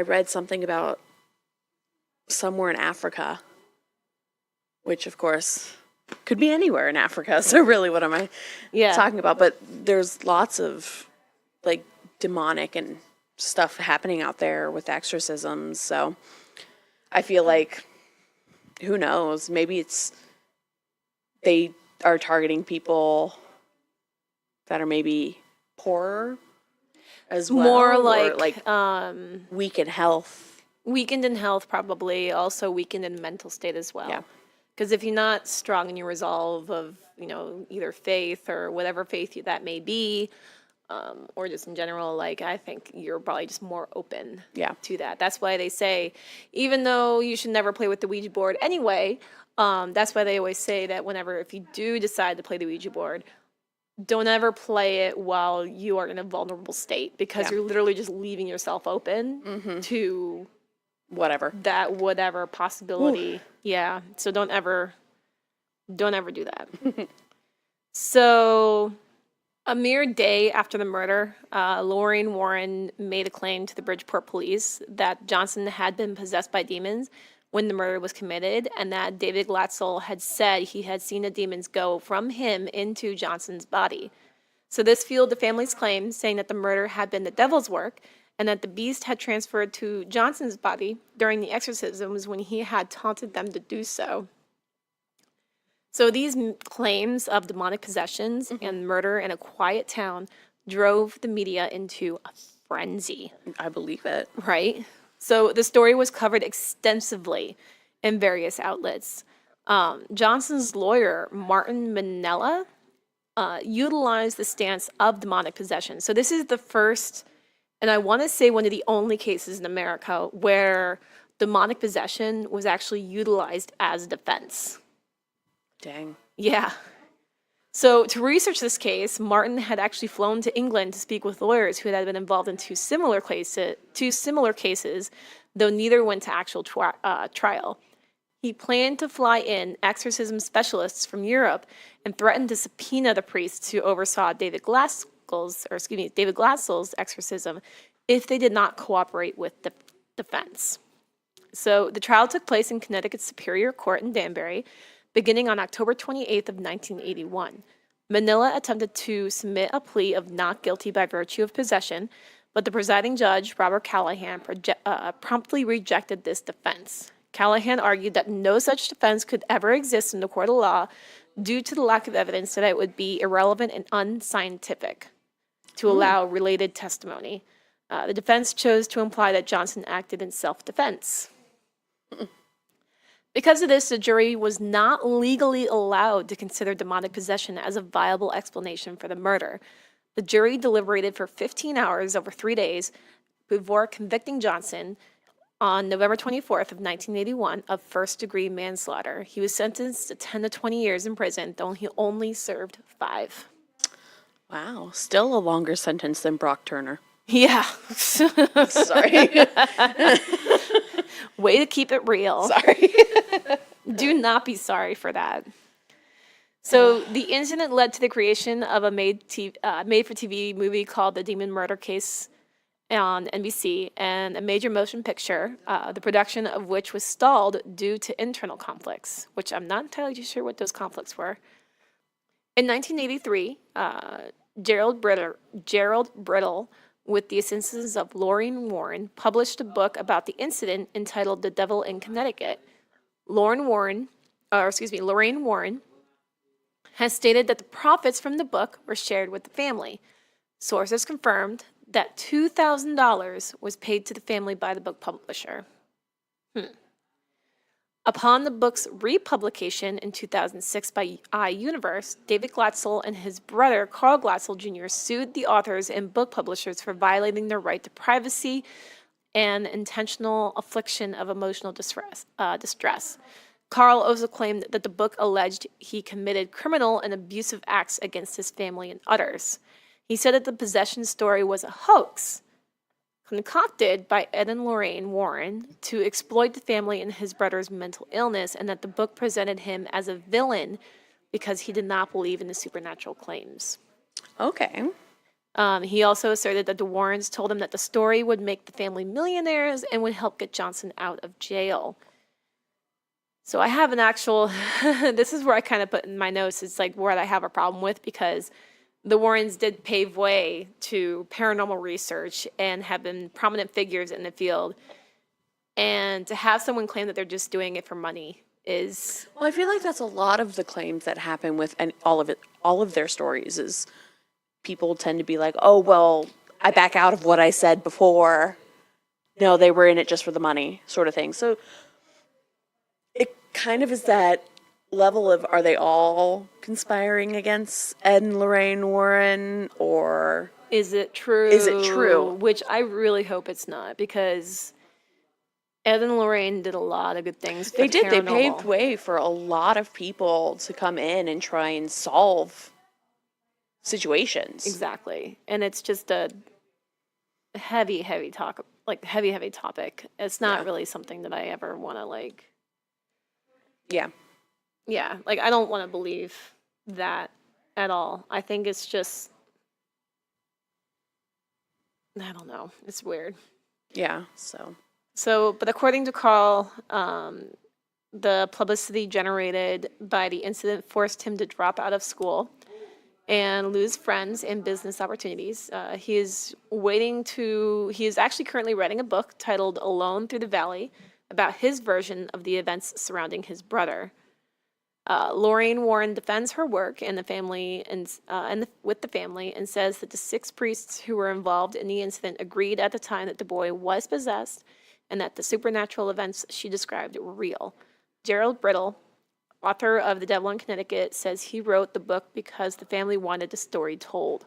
read something about somewhere in Africa, which of course could be anywhere in Africa. So really, what am I talking about? But there's lots of like demonic and stuff happening out there with exorcisms. So I feel like, who knows? Maybe they are targeting people that are maybe poorer as well. More or like weak in health. weakened in health, probably. Also weakened in mental state as well. Yeah. Because if you're not strong in your resolve of, either faith or whatever faith that may be, or just in general, like, I think you're probably just more open to that. That's why they say, even though you should never play with the Ouija board anyway, that's why they always say that if you do decide to play the Ouija board, don't ever play it while you are in a vulnerable state, because you're literally just leaving yourself open to whatever possibility. Oof. Yeah. So don't ever do that. So a mere day after the murder, Lorraine Warren made a claim to the Bridgeport police that Johnson had been possessed by demons when the murder was committed, and that David Glatzel had said he had seen the demons go from him into Johnson's body. So this fueled the family's claim, saying that the murder had been the devil's work, and that the beast had transferred to Johnson's body during the exorcisms when he had taunted them to do so. So these claims of demonic possessions and murder in a quiet town drove the media into a frenzy. I believe it. Right? So the story was covered extensively in various outlets. Johnson's lawyer, Martin Manella, utilized the stance of demonic possession. So this is the first, and I want to say one of the only cases in America where demonic possession was actually utilized as defense. Dang. Yeah. So to research this case, Martin had actually flown to England to speak with lawyers who had been involved in two similar cases, though neither went to actual trial. He planned to fly in exorcism specialists from Europe and threatened to subpoena the priests who oversaw David Glatzel's exorcism if they did not cooperate with the defense. So the trial took place in Connecticut's Superior Court in Danbury, beginning on October 28th of 1981. Manila attempted to submit a plea of not guilty by virtue of possession, but the presiding judge, Robert Callahan, promptly rejected this defense. Callahan argued that no such defense could ever exist in the court of law due to the lack of evidence that it would be irrelevant and unscientific to allow related testimony. The defense chose to imply that Johnson acted in self-defense. Because of this, the jury was not legally allowed to consider demonic possession as a viable explanation for the murder. The jury deliberated for 15 hours over 3 days before convicting Johnson on November 24th of 1981 of first-degree manslaughter. He was sentenced to 10 to 20 years in prison, though he only served 5. Wow. Still a longer sentence than Brock Turner. Yeah. Sorry. Way to keep it real. Sorry. Do not be sorry for that. So the incident led to the creation of a made-for-TV movie called The Demon Murder Case on NBC, and a major motion picture, the production of which was stalled due to internal conflicts, which I'm not entirely sure what those conflicts were. In 1983, Gerald Brittle, with the assistance of Lorraine Warren, published a book about the incident entitled "The Devil in Connecticut." Lorraine Warren has stated that the profits from the book were shared with the family. Sources confirmed that $2,000 was paid to the family by the book publisher. Upon the book's republication in 2006 by iUniverse, David Glatzel and his brother Carl Glatzel Jr. sued the authors and book publishers for violating their right to privacy and intentional affliction of emotional distress. Carl also claimed that the book alleged he committed criminal and abusive acts against his family and others. He said that the possession story was a hoax concocted by Ed and Lorraine Warren to exploit the family and his brother's mental illness, and that the book presented him as a villain because he did not believe in the supernatural claims. Okay. He also asserted that the Warrens told him that the story would make the family millionaires and would help get Johnson out of jail. So I have an actual, this is where I kind of put in my notes, it's like what I have a problem with, because the Warrens did pave way to paranormal research and have been prominent figures in the field. And to have someone claim that they're just doing it for money is... Well, I feel like that's a lot of the claims that happen with all of their stories is people tend to be like, oh, well, I back out of what I said before. No, they were in it just for the money sort of thing. So it kind of is that level of, are they all conspiring against Ed and Lorraine Warren, or is it true? Is it true? Which I really hope it's not, because Ed and Lorraine did a lot of good things for they did. They paranormal. paved way for a lot of people to come in and try and solve situations. Exactly. And it's just a heavy topic. It's not really something that I ever want to like. Yeah, like I don't want to believe that at all. I think it's just, I don't know. It's weird. Yeah, but according to Carl, the publicity generated by the incident forced him to drop out of school and lose friends and business opportunities. He is actually currently writing a book titled Alone Through the Valley about his version of the events surrounding his brother. Lorraine Warren defends her work and the family with the family and says that the 6 priests who were involved in the incident agreed at the time that the boy was possessed and that the supernatural events she described were real. Gerald Brittle, author of The Devil in Connecticut, says he wrote the book because the family wanted the story told.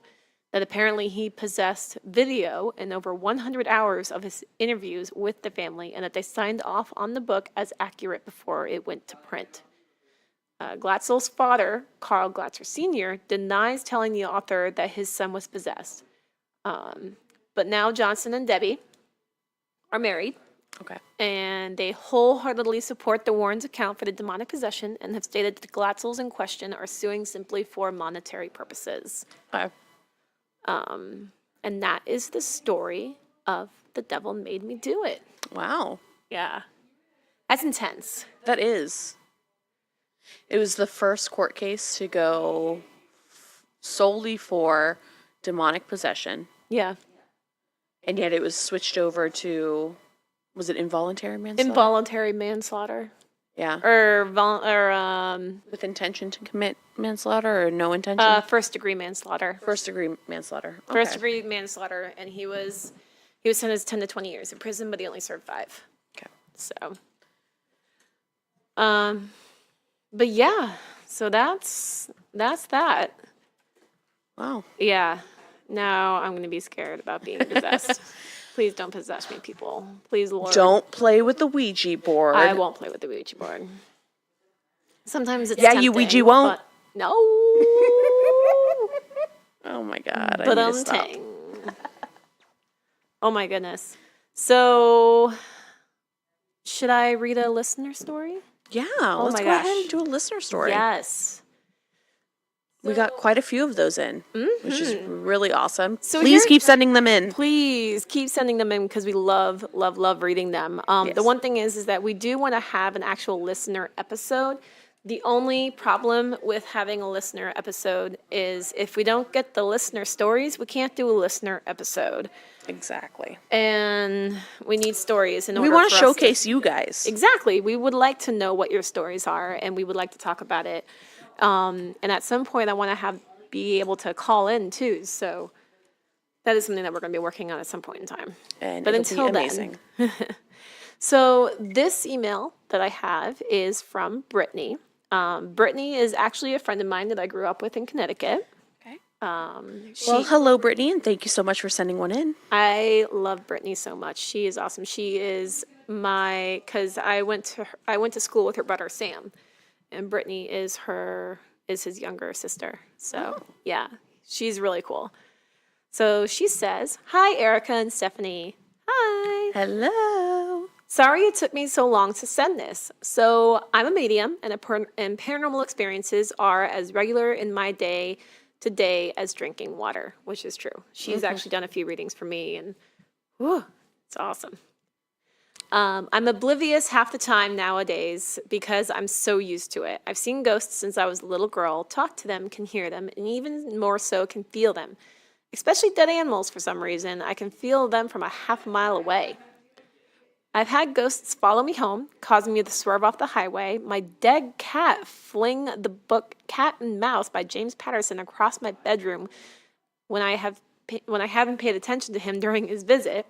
That apparently he possessed video and over 100 hours of his interviews with the family, and that they signed off on the book as accurate before it went to print. Glatzel's father, Carl Glatzer Sr., denies telling the author that his son was possessed. But now Johnson and Debbie are married. Okay. And they wholeheartedly support the Warrens' account for the demonic possession and have stated that the Glatzels in question are suing simply for monetary purposes. Okay. And that is the story of The Devil Made Me Do It. Wow. Yeah. That's intense. That is. It was the first court case to go solely for demonic possession. Yeah. And yet it was switched over to, was it involuntary manslaughter? Involuntary manslaughter. Yeah. With intention to commit manslaughter or no intention? First degree manslaughter. First degree manslaughter. Okay. First degree manslaughter, and he was sentenced 10 to 20 years in prison, but he only served 5. Okay. So, but yeah, so that's that. Wow. Yeah. Now I'm going to be scared about being possessed. Please don't possess me, people. Please, Lord. Don't play with the Ouija board. I won't play with the Ouija board. Sometimes it's tempting, you Ouija won't. No. Oh my God. But I need to stop. Oh my goodness. So, should I read a listener story? Yeah. Let's go ahead and do a listener story. Yes. We got quite a few of those in, which is really awesome. So please keep sending them in. Please keep sending them in because we love reading them. Yes. The one thing is that we do want to have an actual listener episode The only problem with having a listener episode is if we don't get the listener stories, we can't do a listener episode. Exactly. And we need stories in order We want for to us showcase you guys. Exactly. We would like to know what your stories are, and we would like to talk about it. And at some point, I want to be able to call in too. So that is something that we're going to be working on at some point in time. And but it'll until be amazing. then, so this email that I have is from Brittany. Brittany is actually a friend of mine that I grew up with in Connecticut. Okay. Well, hello, Brittany, and thank you so much for sending one in. I love Brittany so much. She is awesome. She is because I went to school with her brother Sam, and Brittany is his younger sister. So yeah, she's really cool. So she says, "Hi, Erica and Stephanie. Hi. Hello. Sorry it took me so long to send this. So I'm a medium, and paranormal experiences are as regular in my day to day as drinking water," which is true. She's actually done a few readings for me, and whew, it's awesome. I'm oblivious half the time nowadays because I'm so used to it. I've seen ghosts since I was a little girl, talk to them, can hear them, and even more so can feel them. Especially dead animals for some reason. I can feel them from a half a mile away. I've had ghosts follow me home, causing me to swerve off the highway. My dead cat fling the book Cat and Mouse by James Patterson across my bedroom when I haven't paid attention to him during his visit.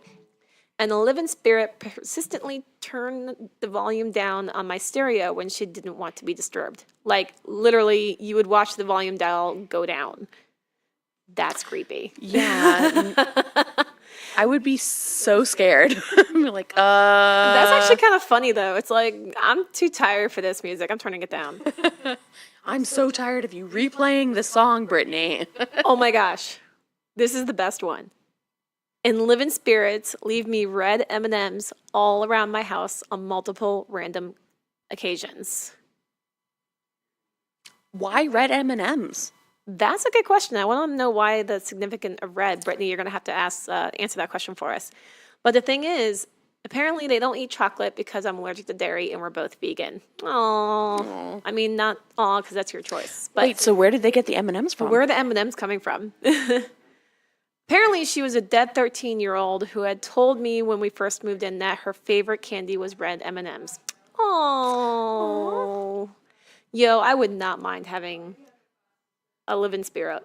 And a living spirit persistently turned the volume down on my stereo when she didn't want to be disturbed. Like, literally, you would watch the volume dial go down. That's creepy. Yeah. I would be so scared. I'm like, That's actually kind of funny, though. It's like, I'm too tired for this music. I'm turning it down. I'm so tired of you replaying the song, Brittany. Oh my gosh. This is the best one. And living spirits leave me red M&Ms all around my house on multiple random occasions. Why red M&Ms? That's a good question. I want to know why the significance of red. Brittany, you're going to have to answer that question for us. But the thing is, apparently they don't eat chocolate because I'm allergic to dairy and we're both vegan. Oh, I mean, not all because that's your choice. But wait, so where did they get the M&Ms from? where are the M&Ms coming from? Apparently, she was a dead 13-year-old who had told me when we first moved in that her favorite candy was red M&Ms. Oh, yo, I would not mind having a living spirit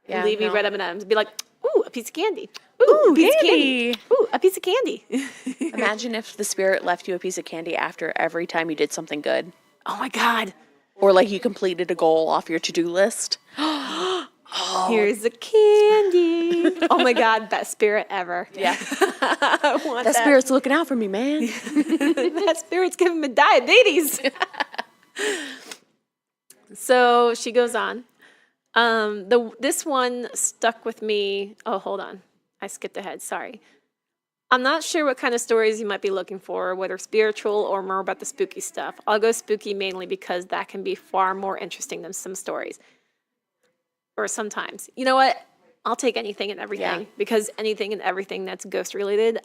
leave me red M&Ms. Be like, ooh, a piece of candy. Ooh, a piece of candy. Ooh, a piece of candy. Imagine if the spirit left you a piece of candy after every time you did something good. Oh my God. Or like you completed a goal off your to-do list. Here's a candy. Oh my God, best spirit ever. Yeah. I want That spirit's looking out for me, man. That spirit's giving me diabetes. So she goes on. This one stuck with me. Oh, hold on. I skipped ahead. Sorry. I'm not sure what kind of stories you might be looking for, whether spiritual or more about the spooky stuff. I'll go spooky mainly because that can be far more interesting than some stories. Or sometimes. You know what? I'll take anything and everything because anything and everything that's ghost related,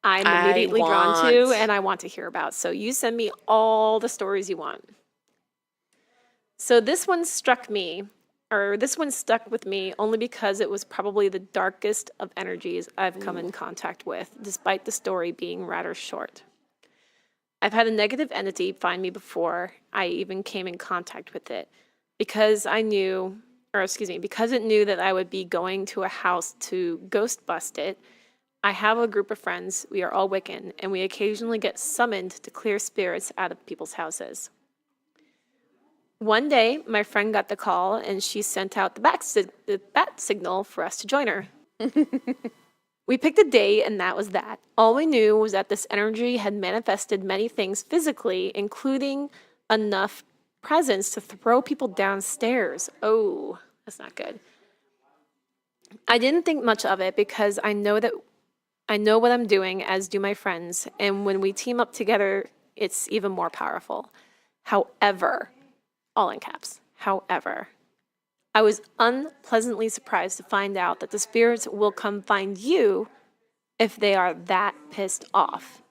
I'm immediately drawn to and I want to hear about. So you send me all the stories you want. So this one stuck with me only because it was probably the darkest of energies I've come in contact with, despite the story being rather short. I've had a negative entity find me before I even came in contact with it, because it knew that I would be going to a house to ghost bust it. I have a group of friends, we are all Wiccan, and we occasionally get summoned to clear spirits out of people's houses. One day, my friend got the call, and she sent out the bat signal for us to join her. We picked a date, and that was that. All we knew was that this energy had manifested many things physically, including enough presence to throw people downstairs. Oh, that's not good. I didn't think much of it because I know what I'm doing, as do my friends, and when we team up together, it's even more powerful. However, all in caps. However, I was unpleasantly surprised to find out that the spirits will come find you if they are that pissed off.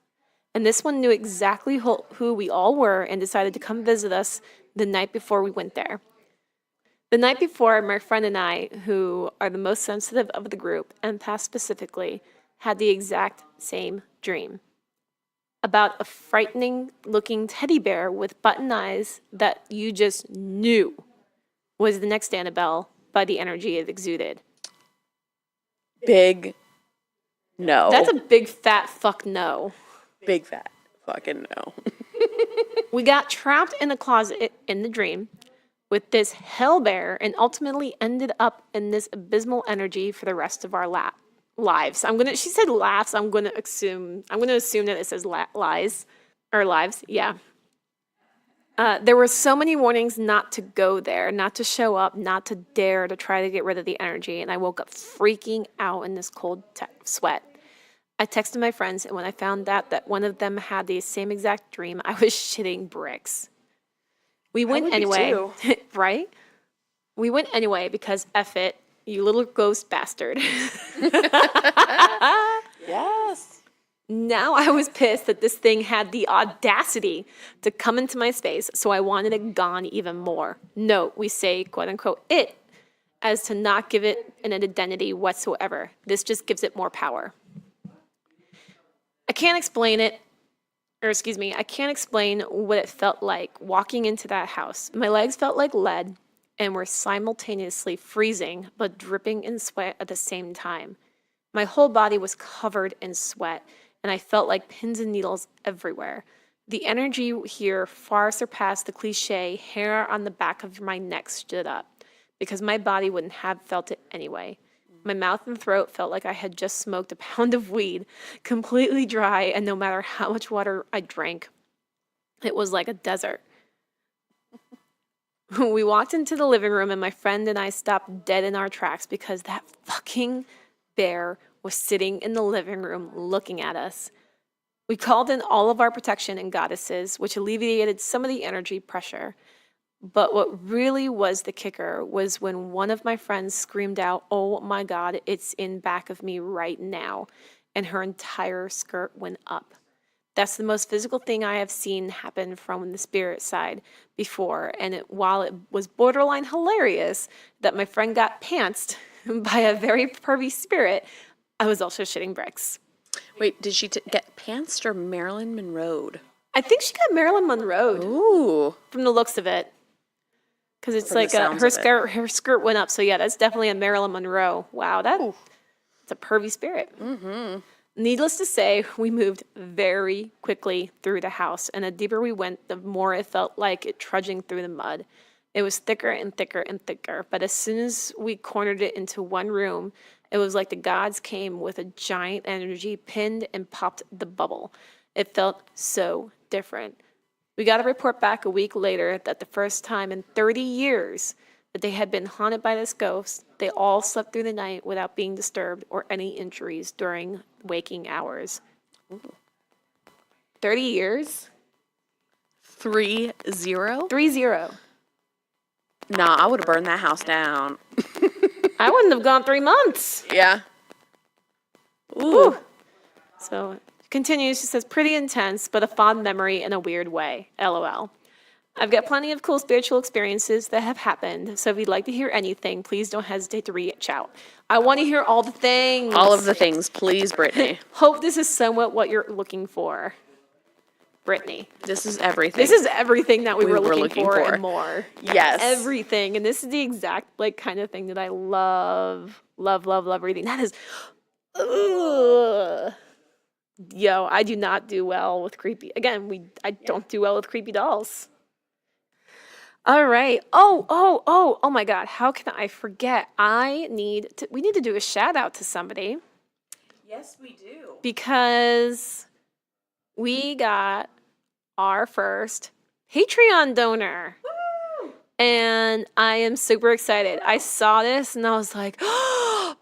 And this one knew exactly who we all were and decided to come visit us the night before we went there. The night before, my friend and I, who are the most sensitive of the group, empaths specifically, had the exact same dream about a frightening looking teddy bear with button eyes that you just knew was the next Annabelle by the energy it exuded. Big no. That's a big fat fuck no. Big fat fucking no. We got trapped in a closet in the dream with this hell bear and ultimately ended up in this abysmal energy for the rest of our lives. She said laughs. I'm gonna assume that it says lies or lives. Yeah. There were so many warnings not to go there, not to show up, not to dare to try to get rid of the energy, and I woke up freaking out in this cold sweat. I texted my friends, and when I found out that one of them had the same exact dream, I was shitting bricks. We went anyway, right? We went anyway because F it, you little ghost bastard. Yes. Now I was pissed that this thing had the audacity to come into my space, so I wanted it gone even more. Note, we say, quote unquote, it, as to not give it an identity whatsoever. This just gives it more power. I can't explain what it felt like walking into that house. My legs felt like lead and were simultaneously freezing but dripping in sweat at the same time. My whole body was covered in sweat, and I felt like pins and needles everywhere. The energy here far surpassed the cliche hair on the back of my neck stood up, because my body wouldn't have felt it anyway. My mouth and throat felt like I had just smoked a pound of weed, completely dry, and no matter how much water I drank, it was like a desert. We walked into the living room, and my friend and I stopped dead in our tracks because that fucking bear was sitting in the living room looking at us. We called in all of our protection and goddesses, which alleviated some of the energy pressure. But what really was the kicker was when one of my friends screamed out, "Oh my God, it's in back of me right now," and her entire skirt went up. That's the most physical thing I have seen happen from the spirit side before, and while it was borderline hilarious that my friend got pantsed by a very pervy spirit, I was also shitting bricks. Wait, did she get pantsed or Marilyn Monroe'd? I think she got Marilyn Monroe'd. Ooh. From the looks of it. Because it's like her skirt went up. So yeah, that's definitely a Marilyn Monroe. Wow, it's a pervy spirit. Mm-hmm. Needless to say, we moved very quickly through the house. And the deeper we went, the more it felt like it trudging through the mud. It was thicker and thicker and thicker. But as soon as we cornered it into one room, it was like the gods came with a giant energy, pinned and popped the bubble. It felt so different. We got a report back a week later that the first time in 30 years that they had been haunted by this ghost, they all slept through the night without being disturbed or any injuries during waking hours. Ooh. 30 years? 30? 30. Nah, I would have burned that house down. I wouldn't have gone 3 months. Yeah. Ooh. So continues, she says, pretty intense, but a fond memory in a weird way. LOL. I've got plenty of cool spiritual experiences that have happened, so if you'd like to hear anything, please don't hesitate to reach out. I want to hear all the things. All of the things, please, Brittany. Hope this is somewhat what you're looking for. Brittany. This is everything. This is everything that we were looking for and more. Yes. Everything. And this is the exact kind of thing that I love reading. That is, yo, I do not do well with creepy. Again, I don't do well with creepy dolls. All right. Oh my God. How can I forget? We need to do a shout out to somebody. Yes, we do. Because we got our first Patreon donor. Woo! And I am super excited. I saw this and I was like, oh!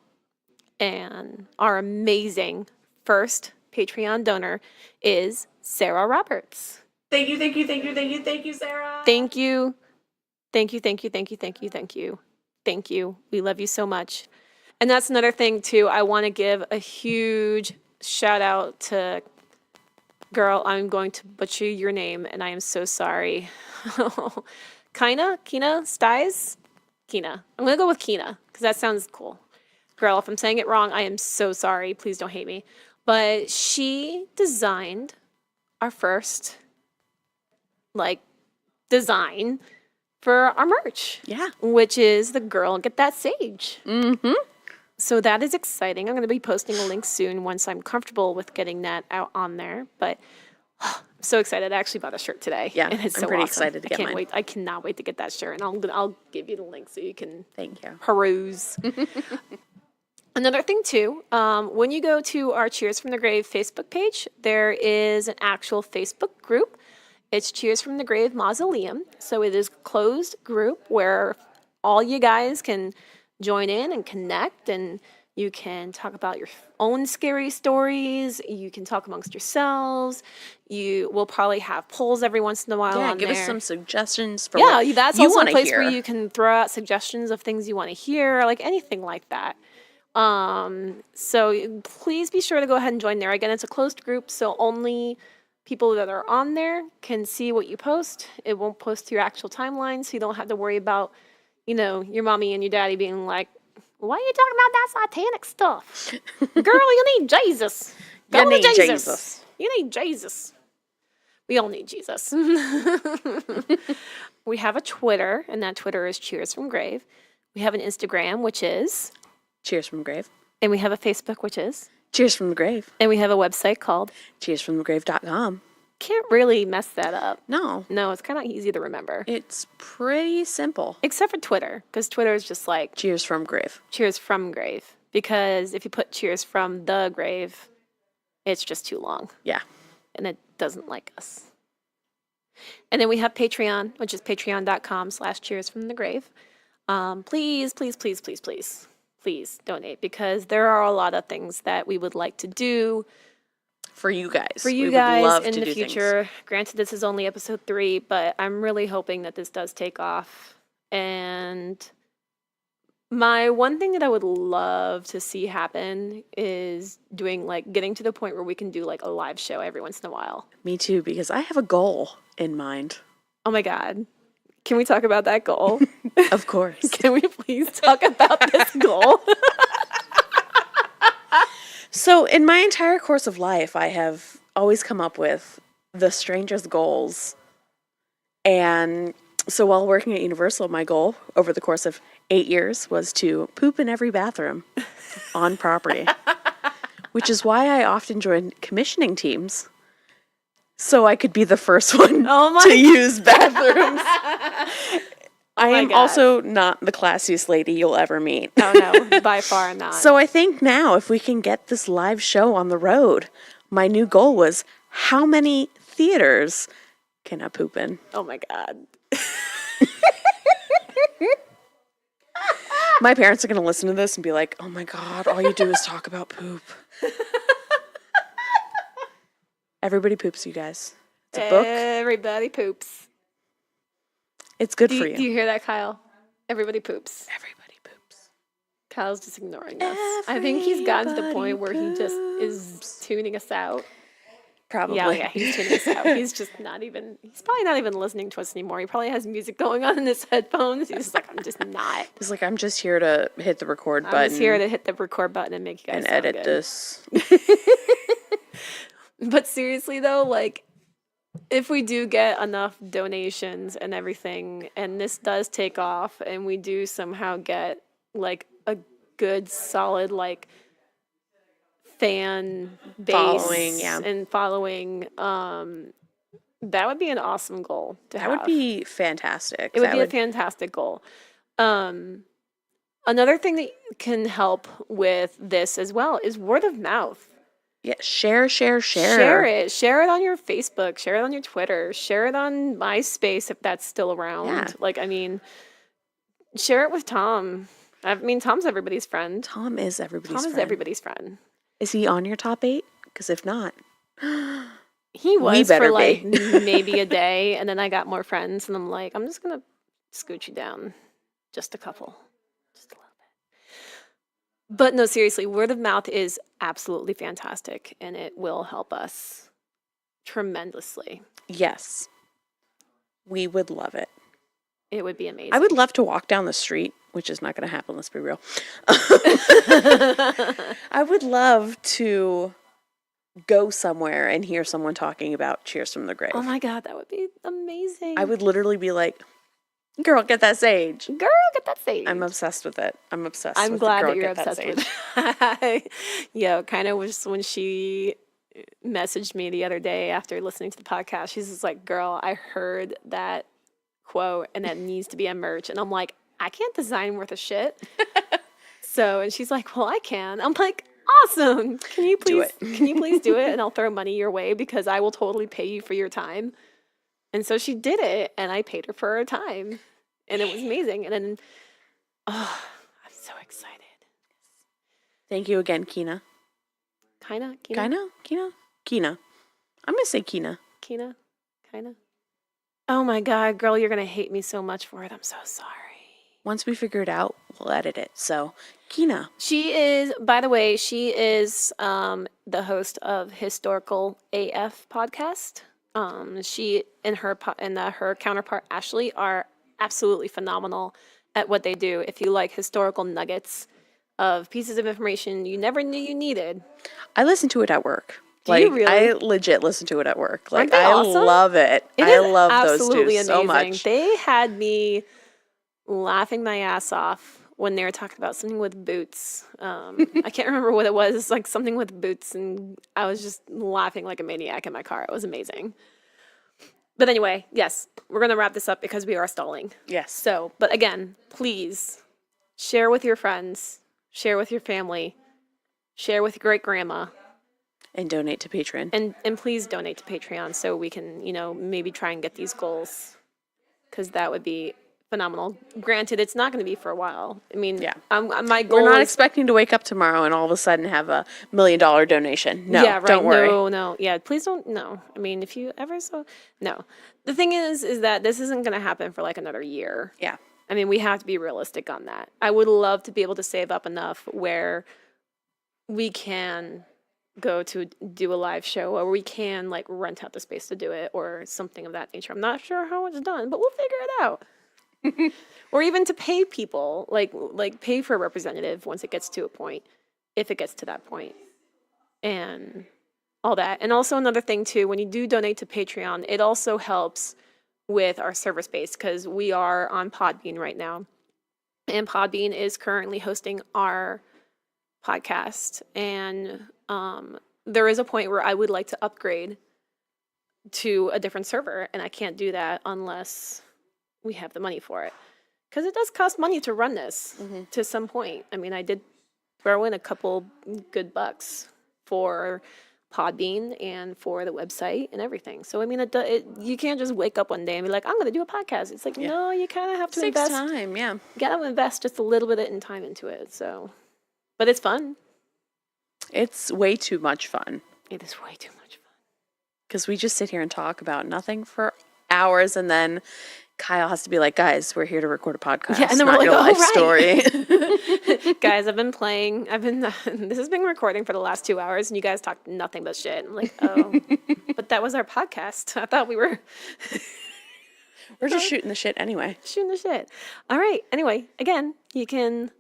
And our amazing first Patreon donor is Sarah Roberts. Thank you, Sarah. Thank you. Thank you. We love you so much. And that's another thing, too. I want to give a huge shout out to, girl, I'm going to butcher your name, and I am so sorry. Kina Stiles? Kina. I'm going to go with Kina because that sounds cool. Girl, if I'm saying it wrong, I am so sorry. Please don't hate me. But she designed our first, like, design for our merch. Yeah. Which is the Girl Get That Sage. Mm-hmm. So that is exciting. I'm going to be posting a link soon once I'm comfortable with getting that out on there. But I'm so excited. I actually bought a shirt today. Yeah, and it's I'm so pretty awesome. excited to get I can't mine. wait. I cannot wait to get that shirt. And I'll give you the link so you can Thank you. peruse. Another thing, too, when you go to our Cheers from the Grave Facebook page, there is an actual Facebook group. It's Cheers from the Grave Mausoleum. So it is a closed group where all you guys can join in and connect, and you can talk about your own scary stories. You can talk amongst yourselves. You will probably have polls every once in a while Yeah, on give there. us some suggestions for what That's you also want a to place hear. where you can throw out suggestions of things you want to hear, like anything like that. So please be sure to go ahead and join there. Again, it's a closed group, so only people that are on there can see what you post. It won't post to your actual timeline, so you don't have to worry about, your mommy and your daddy being like, why are you talking about that satanic stuff? Girl, you need Jesus. Go You to need Jesus. Jesus. You need Jesus. We all need Jesus. We have a Twitter, and that Twitter is Cheers from Grave. We have an Instagram, which is... Cheers from the Grave. And we have a Facebook, which is... Cheers from the Grave. And we have a website called... cheersfromthegrave.com. Can't really mess that up. No. No, it's kind of easy to remember. It's pretty simple. Except for Twitter, because Twitter is just like... Cheers from Grave. Cheers from Grave. Because if you put Cheers from the Grave, it's just too long. Yeah. And it doesn't like us. And then we have Patreon, which is patreon.com/cheersfromthegrave. Please, please, please, please, please, please donate, because there are a lot of things that we would like to do for you guys. For you we guys would love in to the do future. Things. Granted, this is only episode 3, but I'm really hoping that this does take off. And my one thing that I would love to see happen is getting to the point where we can do like a live show every once in a while. Me too, because I have a goal in mind. Oh my God. Can we talk about that goal? Of course. Can we please talk about this goal? So in my entire course of life, I have always come up with the strangest goals. And so while working at Universal, my goal over the course of 8 years was to poop in every bathroom on property, which is why I often joined commissioning teams. So I could be the first one to use bathrooms. I am also not the classiest lady you'll ever meet. Oh, no, by far not. So I think now if we can get this live show on the road, my new goal was how many theaters can I poop in? Oh, my God. My parents are going to listen to this and be like, oh, my God, all you do is talk about poop. Everybody poops, you guys. It's a book. Everybody poops. It's good for you. Do you hear that, Kyle? Everybody poops. Everybody poops. Kyle's just ignoring us. I think he's gotten to the point where he just is tuning us out. Probably. Yeah, he's tuning us out. He's probably not even listening to us anymore. He probably has music going on in his headphones. He's just like, I'm just not. He's like, I'm just here to hit the record button. I'm just here to hit the record button and make you guys and sound edit good. this. But seriously, though, like, if we do get enough donations and everything, and this does take off, and we do somehow get, like, a good, solid, like, fan base and following, that would be an awesome goal to have. That would be fantastic. It would be a fantastic goal. Another thing that can help with this as well is word of mouth. Yeah, share. Share it. Share it on your Facebook. Share it on your Twitter. Share it on MySpace if that's still around. Yeah. Like, I mean, share it with Tom. I mean, Tom's everybody's friend. Tom is everybody's friend. Tom is everybody's friend. Is he on your top 8? Because if not, he was for like be. maybe a day, and then I got more friends, and I'm like, I'm just gonna scoot you down just a couple, just a little bit. But no, seriously, word of mouth is absolutely fantastic, and it will help us tremendously. Yes, we would love it. It would be amazing. I would love to walk down the street, which is not going to happen, let's be real. I would love to go somewhere and hear someone talking about Cheers from the Grave. Oh my God, that would be amazing. I would literally be like, girl, get that sage. Girl, get that sage. I'm obsessed with it. I'm obsessed I'm with glad the girl, that you're get that obsessed sage. with Yeah, kind of was when she messaged me the other day after listening to the podcast. She's just like, girl, I heard that quote and that needs to be a merch. And I'm like, I can't design worth a shit. And she's like, well, I can. I'm like, awesome. Can you please do it? And I'll throw money your way because I will totally pay you for your time. And so she did it, and I paid her for her time. And it was amazing. And then, I'm so excited. Thank you again, Kina. Kina. I'm going to say Kina. Kina. Oh my God, girl, you're going to hate me so much for it. I'm so sorry. Once we figure it out, we'll edit it. So, Kina. She is, by the way, the host of Historical AF podcast. She and her counterpart Ashley are absolutely phenomenal at what they do. If you like historical nuggets of pieces of information you never knew you needed. I listen to it at work. Do you really? I legit listen to it at work. Aren't they awesome? Love it. I love those two amazing. so much. They had me laughing my ass off when they were talking about something with boots. I can't remember what it was. It's like something with boots, and I was just laughing like a maniac in my car. It was amazing. But anyway, yes, we're going to wrap this up because we are stalling. Yes. So, but again, please share with your friends, share with your family, share with your great grandma. And donate to Patreon. And please donate to Patreon so we can, maybe try and get these goals. Because that would be phenomenal. Granted, it's not going to be for a while. I mean, yeah. My goal We're not expecting to wake up tomorrow and all of a sudden have $1 million donation. No, yeah, right. Don't worry. No. Yeah, please don't. No. I mean, if you ever no. The thing is that this isn't going to happen for like another year. Yeah. I mean, we have to be realistic on that. I would love to be able to save up enough where we can go to do a live show, or we can like rent out the space to do it, or something of that nature. I'm not sure how it's done, but we'll figure it out. Or even to pay people, like pay for a representative once it gets to a point, if it gets to that point, and all that. And also another thing too, when you do donate to Patreon, it also helps with our server space because we are on Podbean right now, and Podbean is currently hosting our podcast. And there is a point where I would like to upgrade to a different server, and I can't do that unless we have the money for it, because it does cost money to run this to some point. I mean, I did throw in a couple good bucks for Podbean and for the website and everything. So I mean, you can't just wake up one day and be like, I'm going to do a podcast. It's like, no, you kind of have to invest time. Yeah, you got to invest just a little bit of time into it. So, but it's fun. It's way too much fun. It is way too much fun because we just sit here and talk about nothing for hours, and then Kyle has to be like, guys, we're here to record a podcast. Yeah, and then we're like, life right. story. Guys, this has been recording for the last 2 hours, and you guys talked nothing but shit. I'm like, oh, but that was our podcast. I thought we were. We're just shooting the shit anyway. Shooting the shit. All right. Anyway, again, you can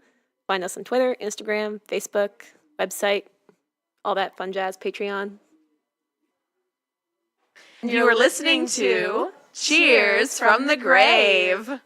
find us on Twitter, Instagram, Facebook, website, all that fun jazz, Patreon. You are listening to Cheers from the Grave.